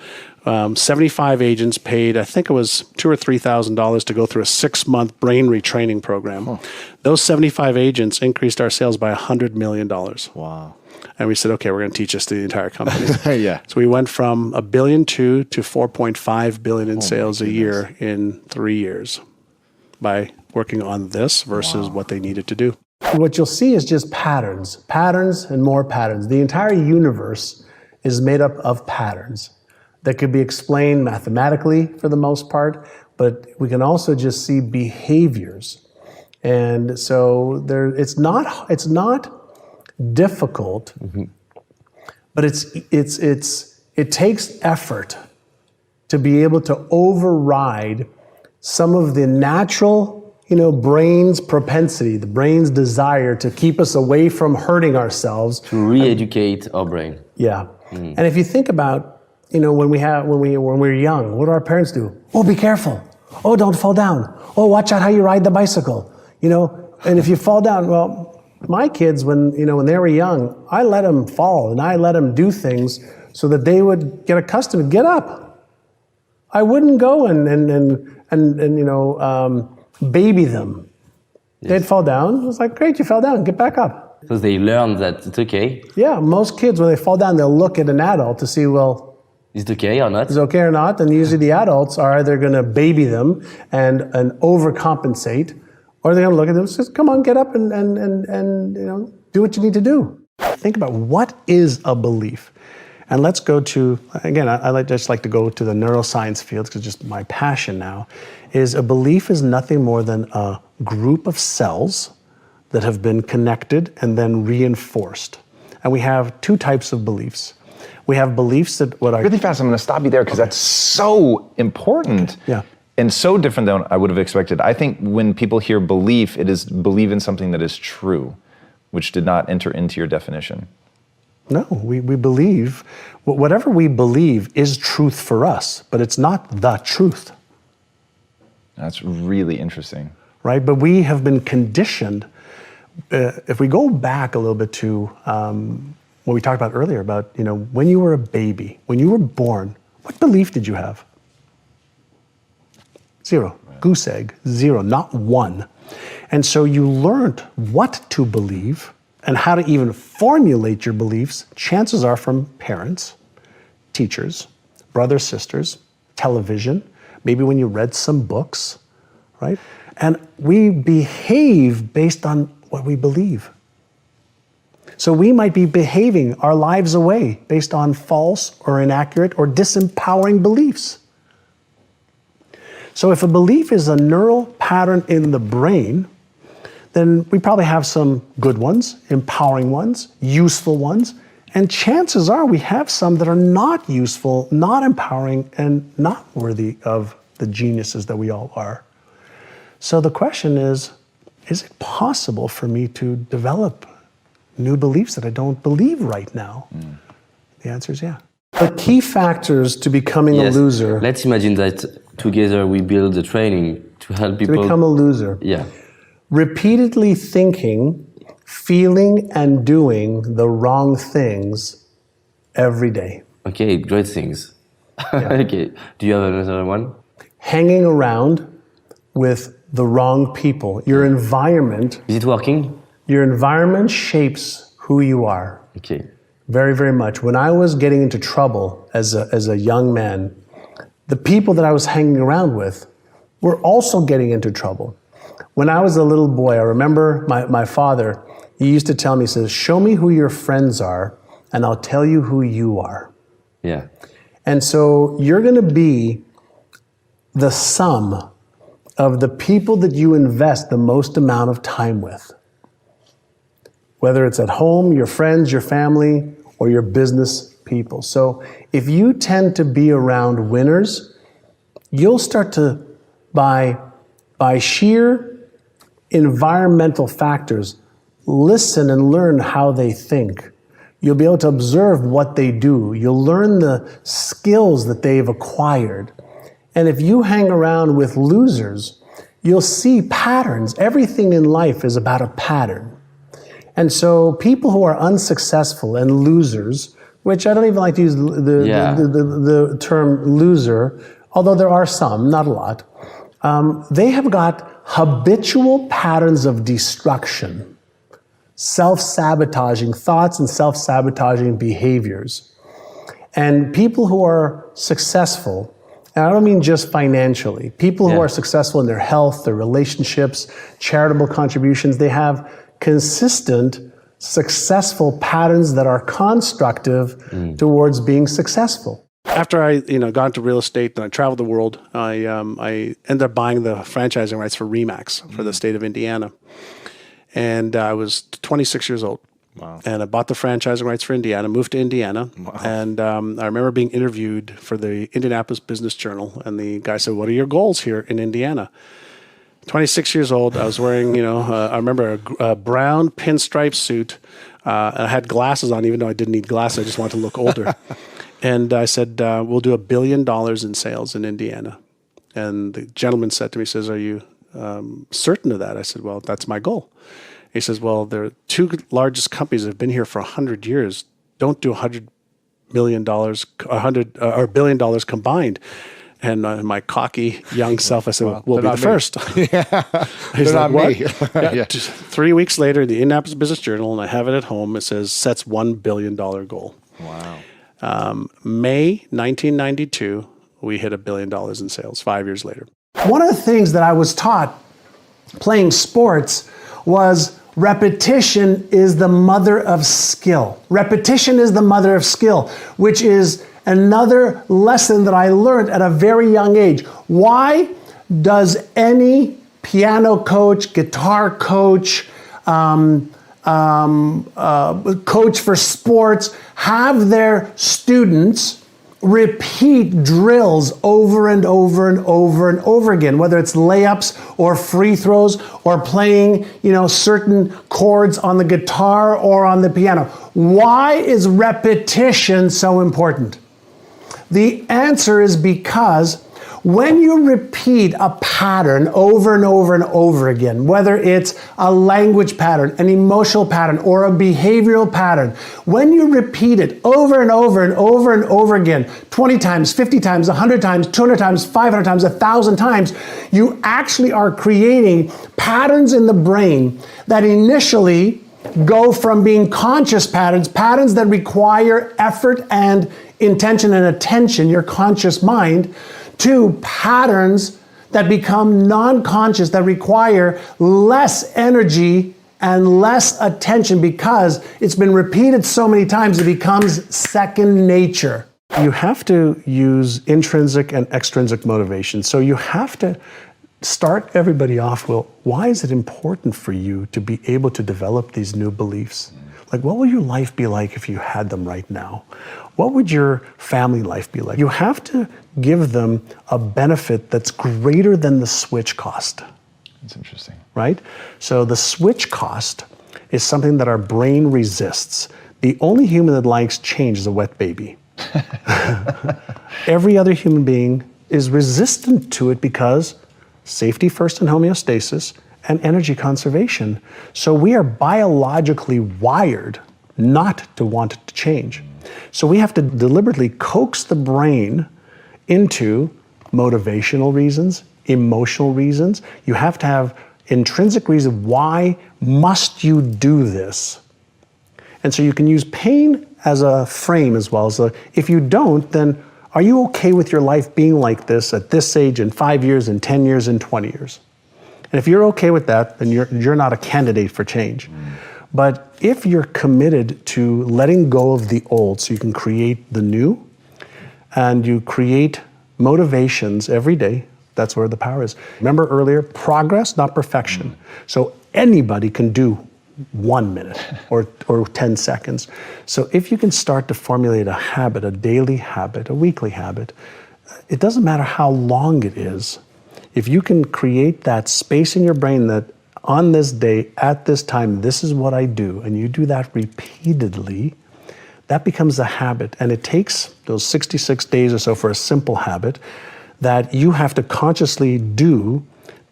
75 agents paid, I think it was $2,000 or $3,000 to go through a 6-month brain retraining program. Huh. Those 75 agents increased our sales by $100 million. Wow. And we said, okay, we're going to teach this to the entire company. Yeah. So we went from $1.2 billion to $4.5 billion in sales a year in 3 years by working on this versus what they needed to do. What you'll see is just patterns and more patterns. The entire universe is made up of patterns that could be explained mathematically for the most part, but we can also just see behaviors. And so it's not difficult, but it takes effort to be able to override some of the natural brain's propensity, the brain's desire to keep us away from hurting ourselves. To re-educate our brain. Yeah. And if you think about, when we're young, what do our parents do? Oh, be careful. Oh, don't fall down. Oh, watch out how you ride the bicycle. And if you fall down, well, my kids, when they were young, I let them fall and I let them do things so that they would get accustomed to get up. I wouldn't go and baby them. Yes. They'd fall down. It was like, great, you fell down, get back up. Because they learn that it's okay. Yeah, most kids, when they fall down, they'll look at an adult to see, well, is it okay or not? Is it okay or not? And usually the adults are either going to baby them and overcompensate, or they're going to look at them and say, come on, get up and do what you need to do. Think about what is a belief. And let's go to, again, I just like to go to the neuroscience field because it's just my passion now, is a belief is nothing more than a group of cells that have been connected and then reinforced. And we have two types of beliefs. We have beliefs that Really fast, I'm going to stop you there because that's so important. Okay. Yeah. And so different than I would have expected. I think when people hear belief, it is believe in something that is true, which did not enter into your definition. No, we believe, whatever we believe is truth for us, but it's not the truth. That's really interesting. Right? But we have been conditioned. If we go back a little bit to what we talked about earlier about, when you were a baby, when you were born, what belief did you have? Zero. Right. Goose egg, zero, not one. And so you learned what to believe and how to even formulate your beliefs, chances are from parents, teachers, brothers, sisters, television, maybe when you read some books, right? And we behave based on what we believe. So we might be behaving our lives away based on false or inaccurate or disempowering beliefs. So if a belief is a neural pattern in the brain, then we probably have some good ones, empowering ones, useful ones, and chances are we have some that are not useful, not empowering, and not worthy of the geniuses that we all are. So the question is it possible for me to develop new beliefs that I don't believe right now? The answer is yeah. The key factors to becoming a loser. Let's imagine that together we build a training to help people to become a loser. Yeah. Repeatedly thinking, feeling, and doing the wrong things every day. Okay, great things. Yeah. Okay, do you have another one? Hanging around with the wrong people. Your environment. Is it working? Your environment shapes who you are. Okay. Very, very much. When I was getting into trouble as a young man, the people that I was hanging around with were also getting into trouble. When I was a little boy, I remember my father, he used to tell me, he says, show me who your friends are, and I'll tell you who you are. Yeah. And so you're going to be the sum of the people that you invest the most amount of time with. Whether it's at home, your friends, your family, or your business people. So if you tend to be around winners, you'll start to, by sheer environmental factors, listen and learn how they think. You'll be able to observe what they do. You'll learn the skills that they've acquired. And if you hang around with losers, you'll see patterns. Everything in life is about a pattern. And so people who are unsuccessful and losers, which I don't even like to use the term loser, although there are some, not a lot, they have got habitual patterns of destruction, self-sabotaging thoughts and self-sabotaging behaviors. And people who are successful, and I don't mean just financially, people who are successful in their health, their relationships, charitable contributions, they have consistent, successful patterns that are constructive towards being successful. After I got into real estate and I traveled the world, I ended up buying the franchising rights for RE/MAX for the state of Indiana. And I was 26 years old. Wow. And I bought the franchising rights for Indiana, moved to Indiana. Wow. And I remember being interviewed for the Indianapolis Business Journal. And the guy said, what are your goals here in Indiana? 26 years old. I was wearing, I remember a brown pinstripe suit. I had glasses on, even though I didn't need glasses. I just wanted to look older. And I said, we'll do $1 billion in sales in Indiana. And the gentleman said to me, says, are you certain of that? I said, well, that's my goal. He says, well, the two largest companies that have been here for 100 years don't do $100 million, $1 billion combined. And my cocky young self, I said, well, we'll be the first. He's like, what? 3 weeks later, the Indianapolis Business Journal, and I have it at home, it says, sets $1 billion goal. Wow. May 1992, we hit $1 billion in sales 5 years later. One of the things that I was taught playing sports was repetition is the mother of skill. Repetition is the mother of skill, which is another lesson that I learned at a very young age. Why does any piano coach, guitar coach, coach for sports, have their students repeat drills over and over and over and over again, whether it's layups or free throws or playing, certain chords on the guitar or on the piano. Why is repetition so important? The answer is because when you repeat a pattern over and over and over again, whether it's a language pattern, an emotional pattern, or a behavioral pattern, when you repeat it over and over and over and over again, 20 times, 50 times, 100 times, 200 times, 500 times, 1,000 times, you actually are creating patterns in the brain that initially go from being conscious patterns that require effort and intention and attention, your conscious mind, to patterns that become non-conscious, that require less energy and less attention because it's been repeated so many times it becomes second nature. You have to use intrinsic and extrinsic motivation. So you have to start everybody off, well, why is it important for you to be able to develop these new beliefs? Like, what will your life be like if you had them right now? What would your family life be like? You have to give them a benefit that's greater than the switch cost. That's interesting. Right? So the switch cost is something that our brain resists. The only human that likes change is a wet baby. Every other human being is resistant to it because safety first and homeostasis and energy conservation. So we are biologically wired not to want it to change. So we have to deliberately coax the brain into motivational reasons, emotional reasons. You have to have intrinsic reason. Why must you do this? And so you can use pain as a frame as well. So if you don't, then are you okay with your life being like this at this age in 5 years, in 10 years, in 20 years? And if you're okay with that, then you're not a candidate for change. But if you're committed to letting go of the old so you can create the new, and you create motivations every day, that's where the power is. Remember earlier, progress, not perfection. So anybody can do 1 minute or 10 seconds. So if you can start to formulate a habit, a daily habit, a weekly habit, it doesn't matter how long it is. If you can create that space in your brain that on this day, at this time, this is what I do, and you do that repeatedly, that becomes a habit. And it takes those 66 days or so for a simple habit that you have to consciously do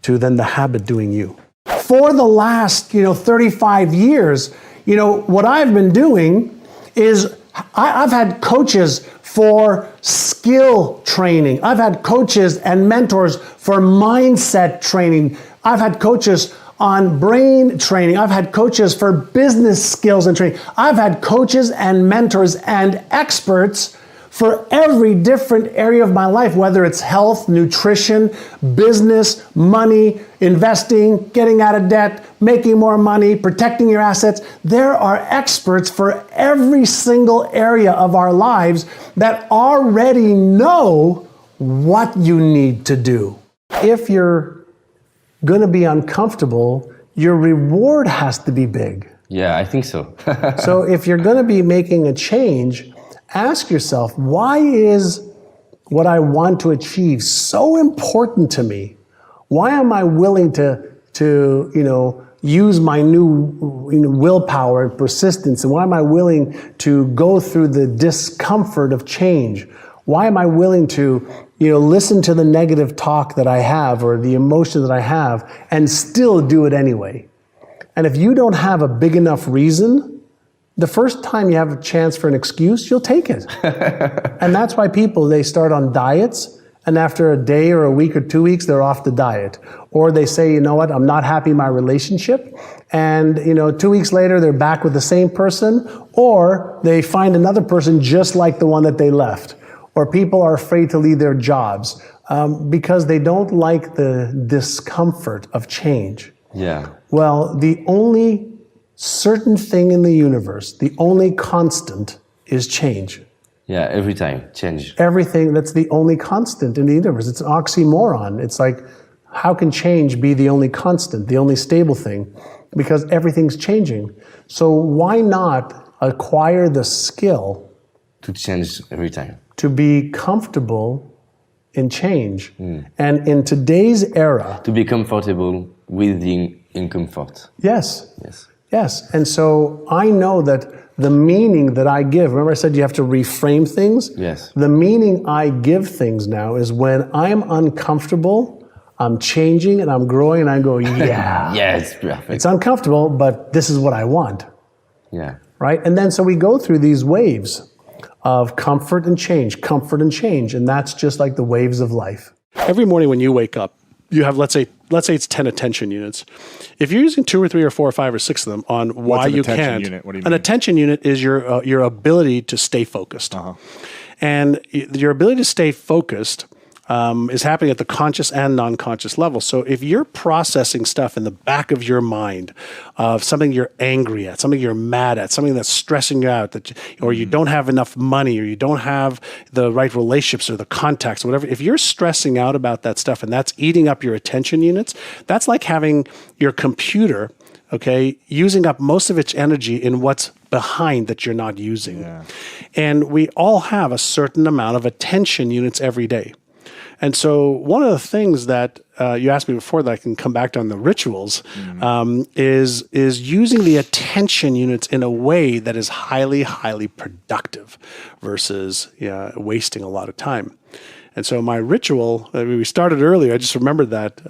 to then the habit doing you. For the last, 35 years, what I've been doing is I've had coaches for skill training. I've had coaches and mentors for mindset training. I've had coaches on brain training. I've had coaches for business skills and training. I've had coaches and mentors and experts for every different area of my life, whether it's health, nutrition, business, money, investing, getting out of debt, making more money, protecting your assets. There are experts for every single area of our lives that already know what you need to do. If you're going to be uncomfortable, your reward has to be big. Yeah, I think so. So if you're going to be making a change, ask yourself, why is what I want to achieve so important to me? Why am I willing to use my new willpower and persistence? And why am I willing to go through the discomfort of change? Why am I willing to listen to the negative talk that I have or the emotion that I have and still do it anyway? And if you don't have a big enough reason, the first time you have a chance for an excuse, you'll take it. And that's why they start on diets, and after a day or a week or 2 weeks, they're off the diet. Or they say, you know what, I'm not happy in my relationship. And 2 weeks later, they're back with the same person, or they find another person just like the one that they left. Or people are afraid to leave their jobs because they don't like the discomfort of change. Yeah. Well, the only certain thing in the universe, the only constant is change. Yeah, every time, change. Everything, that's the only constant in the universe. It's an oxymoron. It's like, how can change be the only constant, the only stable thing? Because everything's changing. So why not acquire the skill To change every time. to be comfortable in change? And in today's era, To be comfortable with the incomfort. yes, Yes. yes. And so I know that the meaning that I give, remember I said you have to reframe things? Yes. The meaning I give things now is when I'm uncomfortable, I'm changing and I'm growing and I go, yeah. Yeah, it's perfect. It's uncomfortable, but this is what I want, Yeah. right? And then so we go through these waves of comfort and change, and that's just like the waves of life. Every morning when you wake up, you have, let's say it's 10 attention units. If you're using 2 or 3 or 4 or 5 or 6 of them on why an you attention can't, unit? What do you an mean? attention unit is your ability to stay focused. And your ability to stay focused is happening at the conscious and non-conscious level. So if you're processing stuff in the back of your mind of something you're angry at, something you're mad at, something that's stressing you out, or you don't have enough money, or you don't have the right relationships or the contacts or whatever, if you're stressing out about that stuff and that's eating up your attention units, that's like having your computer, okay, using up most of its energy in what's behind that you're not using. Yeah. And we all have a certain amount of attention units every day. And so one of the things that you asked me before that I can come back to on the rituals is using the attention units in a way that is highly, highly productive versus wasting a lot of time. And so my ritual, we started earlier, I just remembered that,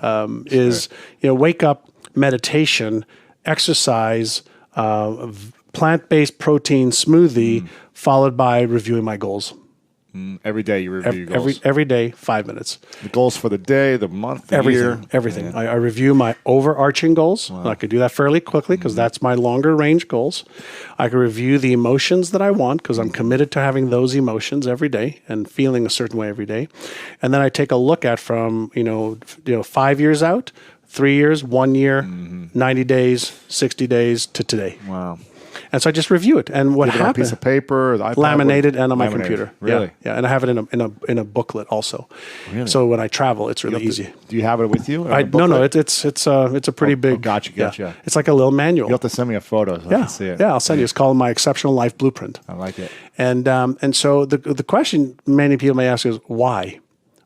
is wake up, meditation, exercise, plant-based protein smoothie, followed by reviewing my goals. Every day you review your goals. Every day, 5 minutes. The goals for the day, the month, the year. Everything. I review my overarching goals. I could do that fairly quickly because that's my longer range goals. I can review the emotions that I want because I'm committed to having those emotions every day and feeling a certain way every day. And then I take a look at from 5 years out, 3 years, 1 year, 90 days, 60 days to today. Wow. And so I just review it. And what Put it on a happened? piece of paper, or the iPad, Laminated and on my laminated. computer. Really? Yeah. And I have it in a booklet also. Really? So when I travel, it's really easy. Do you have it with you? No. It's a pretty big. Gotcha. Yeah. It's like a little manual. You'll have to send me a photo so I can see it. Yeah, I'll send you. It's called My Exceptional Life Blueprint. I like it. And so the question many people may ask is why?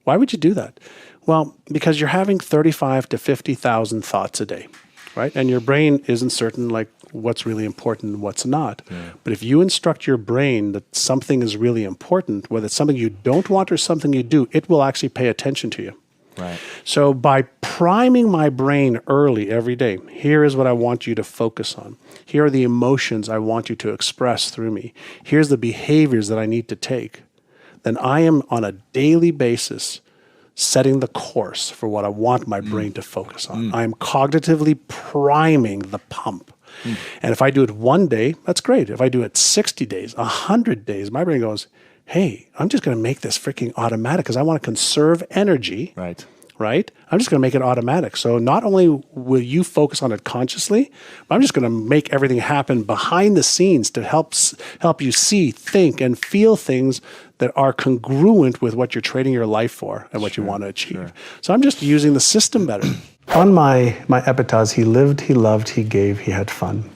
Why would you do that? Well, because you're having 35 to 50,000 thoughts a day, right? And your brain isn't certain like what's really important and what's not. Yeah. But if you instruct your brain that something is really important, whether it's something you don't want or something you do, it will actually pay attention to you. Right. So by priming my brain early every day, here is what I want you to focus on. Here are the emotions I want you to express through me. Here's the behaviors that I need to take. Then I am on a daily basis setting the course for what I want my brain to focus on. I am cognitively priming the pump. And if I do it one day, that's great. If I do it 60 days, 100 days, my brain goes, hey, I'm just going to make this freaking automatic because I want to conserve energy. Right? I'm just going to make it automatic. So not only will you focus on it consciously, but I'm just going to make everything happen behind the scenes to help you see, think, and feel things that are congruent with what you're trading your life for and what you want to achieve. Sure. So I'm just using the system better. On my epitaphs, he lived, he loved, he gave, he had fun.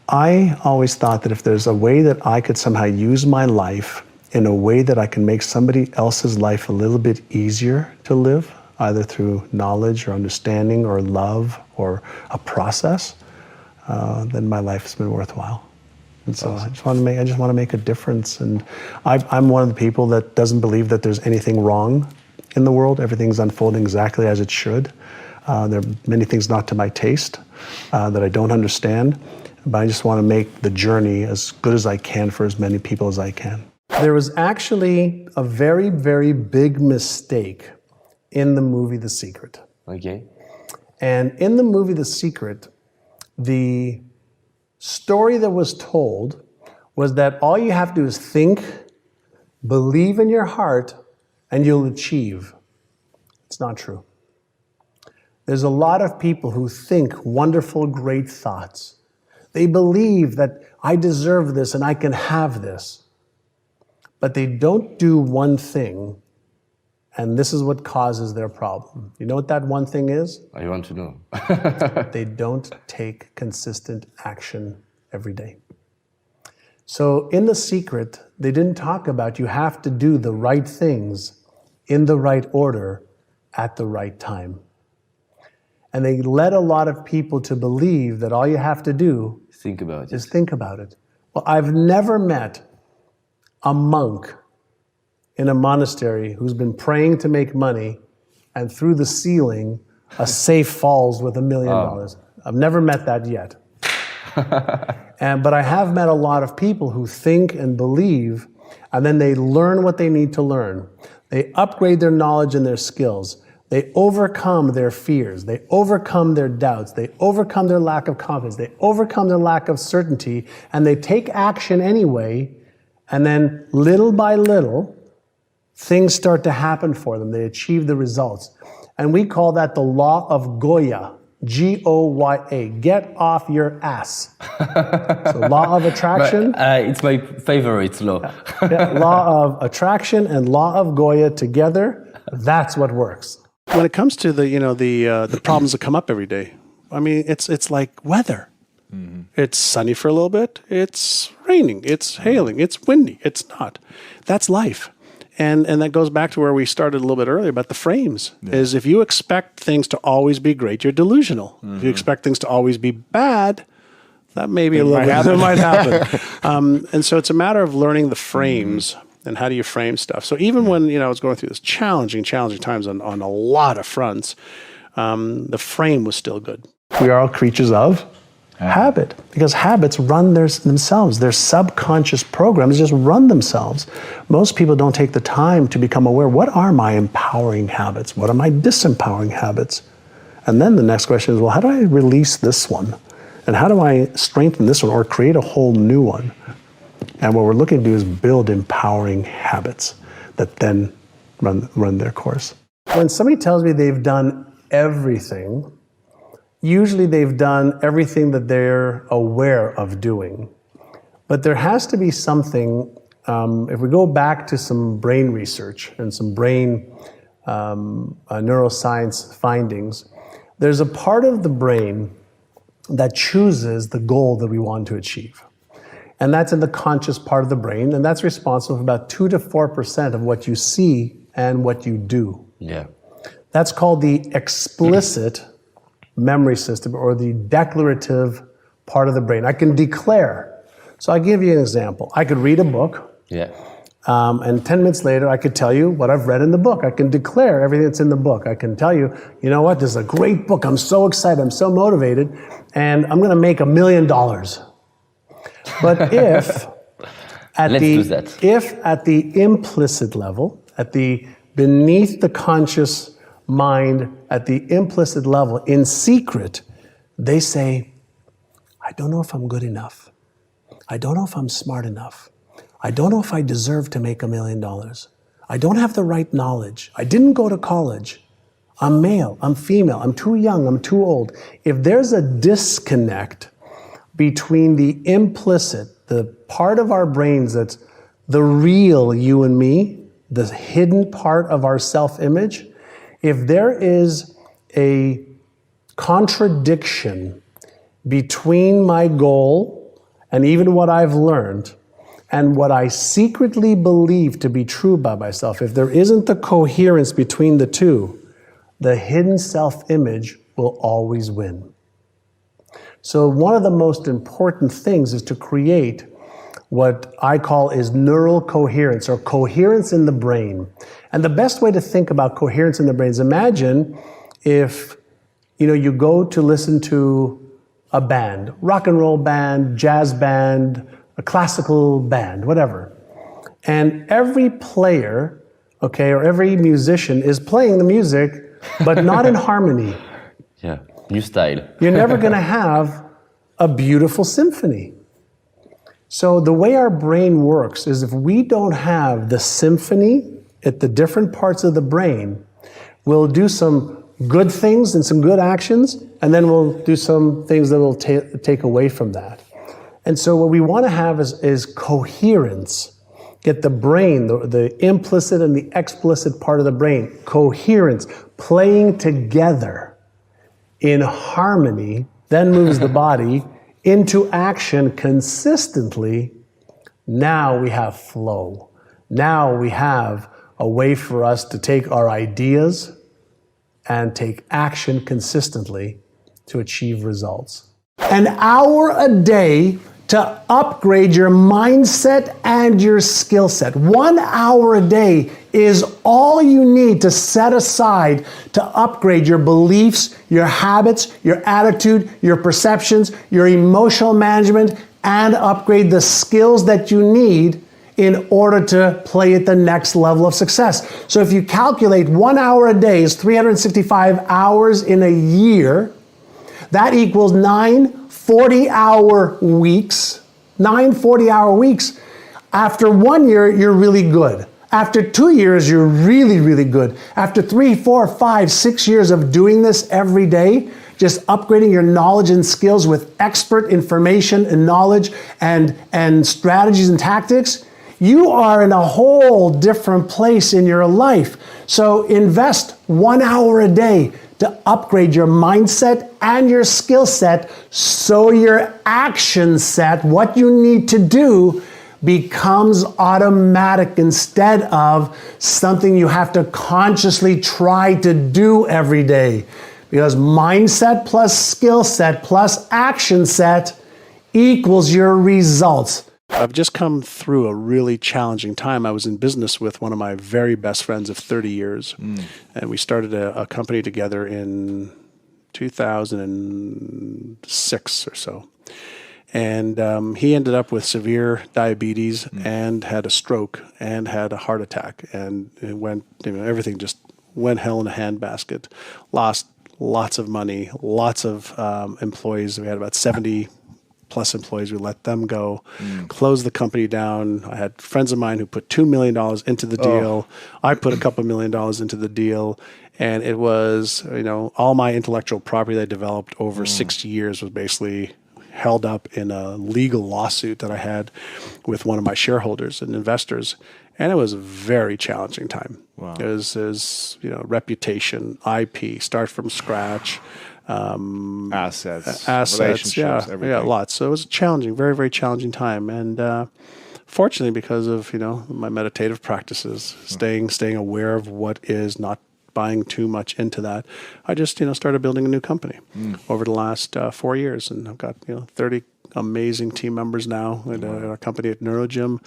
I always thought that if there's a way that I could somehow use my life in a way that I can make somebody else's life a little bit easier to live, either through knowledge or understanding or love or a process, then my life has been worthwhile. And so I just want to make a difference. And I'm one of the people that doesn't believe that there's anything wrong in the world. Everything's unfolding exactly as it should. There are many things not to my taste that I don't understand, but I just want to make the journey as good as I can for as many people as I can. There was actually a very, very big mistake in the movie The Secret. Okay. And in the movie The Secret, the story that was told was that all you have to do is think, believe in your heart, and you'll achieve. It's not true. There's a lot of people who think wonderful, great thoughts. They believe that I deserve this and I can have this. But they don't do one thing, And this is what causes their problem. You know what that one thing is? I want to know. They don't take consistent action every day. So in The Secret, they didn't talk about you have to do the right things in the right order at the right time. And they led a lot of people to believe that all you have to do Think about it. is think about it. Well, I've never met a monk in a monastery who's been praying to make money and through the ceiling, a safe falls with $1 million. I've never met that yet. But I have met a lot of people who think and believe, and then they learn what they need to learn. They upgrade their knowledge and their skills. They overcome their fears. They overcome their doubts. They overcome their lack of confidence. They overcome their lack of certainty, and they take action anyway, and then little by little, things start to happen for them. They achieve the results. And we call that the law of Goya, Goya, get off your ass. So law of attraction. It's my favorite law. Law of attraction and law of Goya together, that's what works. When it comes to the problems that come up every day, I mean, it's like weather. Mm-hmm. It's sunny for a little bit. It's raining. It's hailing. It's windy. It's not. That's life. And that goes back to where we started a little bit earlier about the frames, is if you expect things to always be great, you're delusional. Mm-hmm. If you expect things to always be bad, that may be a little bit, that might happen. And so it's a matter of learning the frames and how do you frame stuff. So even when, I was going through this challenging times on a lot of fronts, the frame was still good. We are all creatures of habit, because habits run themselves. Their subconscious programs just run themselves. Most people don't take the time to become aware, what are my empowering habits? What are my disempowering habits? And then the next question is, well, how do I release this one? And how do I strengthen this one or create a whole new one? And what we're looking to do is build empowering habits that then run their course. When somebody tells me they've done everything, usually they've done everything that they're aware of doing. But there has to be something, if we go back to some brain research and some brain neuroscience findings, there's a part of the brain that chooses the goal that we want to achieve. And that's in the conscious part of the brain, and that's responsible for about 2 to 4% of what you see and what you do. Yeah. That's called the explicit memory system, or the declarative part of the brain. I can declare. So I'll give you an example. I could read a book, and 10 minutes later I could tell you what I've read in the book. I can declare everything that's in the book. I can tell you, you know what, this is a great book. I'm so excited. I'm so motivated, and I'm going to make $1 million. But if at the implicit level, at the beneath the conscious mind, at the implicit level, in secret, they say, I don't know if I'm good enough. I don't know if I'm smart enough. I don't know if I deserve to make $1 million. I don't have the right knowledge. I didn't go to college. I'm male, I'm female, I'm too young, I'm too old. If there's a disconnect between the implicit, the part of our brains that's the real you and me, the hidden part of our self-image, if there is a contradiction between my goal and even what I've learned and what I secretly believe to be true about myself, if there isn't the coherence between the two, the hidden self-image will always win. So one of the most important things is to create what I call is neural coherence, or coherence in the brain. And the best way to think about coherence in the brain is, imagine if you go to listen to a band, rock and roll band, jazz band, a classical band, whatever. And every player, or every musician is playing the music, but not in harmony. Yeah, new style. You're never going to have a beautiful symphony. So the way our brain works is, if we don't have the symphony at the different parts of the brain, we'll do some good things and some good actions, and then we'll do some things that will take away from that. And so what we want to have is coherence. get the brain, the implicit and the explicit part of the brain, coherence, playing together in harmony, then moves the body into action consistently. Now we have flow. Now we have a way for us to take our ideas and take action consistently to achieve results. An hour a day to upgrade your mindset and your skill set. 1 hour a day is all you need to set aside to upgrade your beliefs, your habits, your attitude, your perceptions, your emotional management, and upgrade the skills that you need in order to play at the next level of success. So if you calculate 1 hour a day is 365 hours in a year, that equals 9 40-hour weeks. 9 40-hour weeks. After 1 year, you're really good. After 2 years, you're really, really good. After 3, 4, 5, 6 years of doing this every day, just upgrading your knowledge and skills with expert information and knowledge and strategies and tactics, you are in a whole different place in your life. So invest 1 hour a day to upgrade your mindset and your skill set so your action set, what you need to do, becomes automatic instead of something you have to consciously try to do every day. Because mindset plus skill set plus action set equals your results. I've just come through a really challenging time. I was in business with one of my very best friends of 30 years, and we started a company together in 2006 or so. And he ended up with severe diabetes and had a stroke and had a heart attack, and it went, everything just went hell in a handbasket. Lost lots of money, lots of employees. We had about 70 plus employees. We let them go, closed the company down. I had friends of mine who put $2 million into the deal. I put a couple $1 million into the deal. And it was, all my intellectual property that I developed over 6 years was basically held up in a legal lawsuit that I had with one of my shareholders and investors. And it was a very challenging time. Wow. It was reputation, IP, start from scratch, assets, relationships, everything. Yeah, lots. So it was a challenging, very, very challenging time. And fortunately, because of my meditative practices, staying aware of what is, not buying too much into that, I just started building a new company over the last 4 years, and I've got 30 amazing team members now at our company at NeuroGym.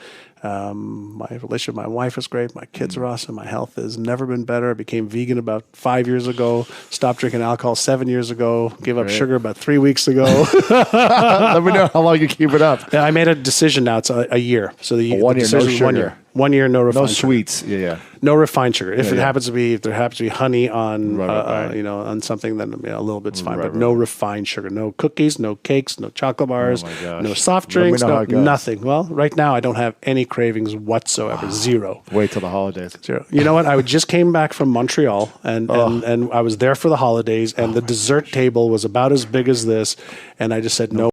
My relationship with my wife is great. My kids are awesome. My health has never been better. I became vegan about 5 years ago. Stopped drinking alcohol 7 years ago. Gave up sugar about 3 weeks ago. Let me know how long you keep it up. I made a decision now. It's a year. So the 1 year, no decision is sugar. 1 year. 1 year, no refined No sweets. Yeah. No refined sugar. If there happens to be honey on, on something, then a little bit's fine. But no refined sugar. No cookies, no cakes, no chocolate bars, no soft drinks, nothing. Well, right now I don't have any cravings whatsoever. Zero. Wait till the holidays. Zero. You know what? I just came back from Montreal, and I was there for the holidays, and the dessert table was about as big as this, and I just said no.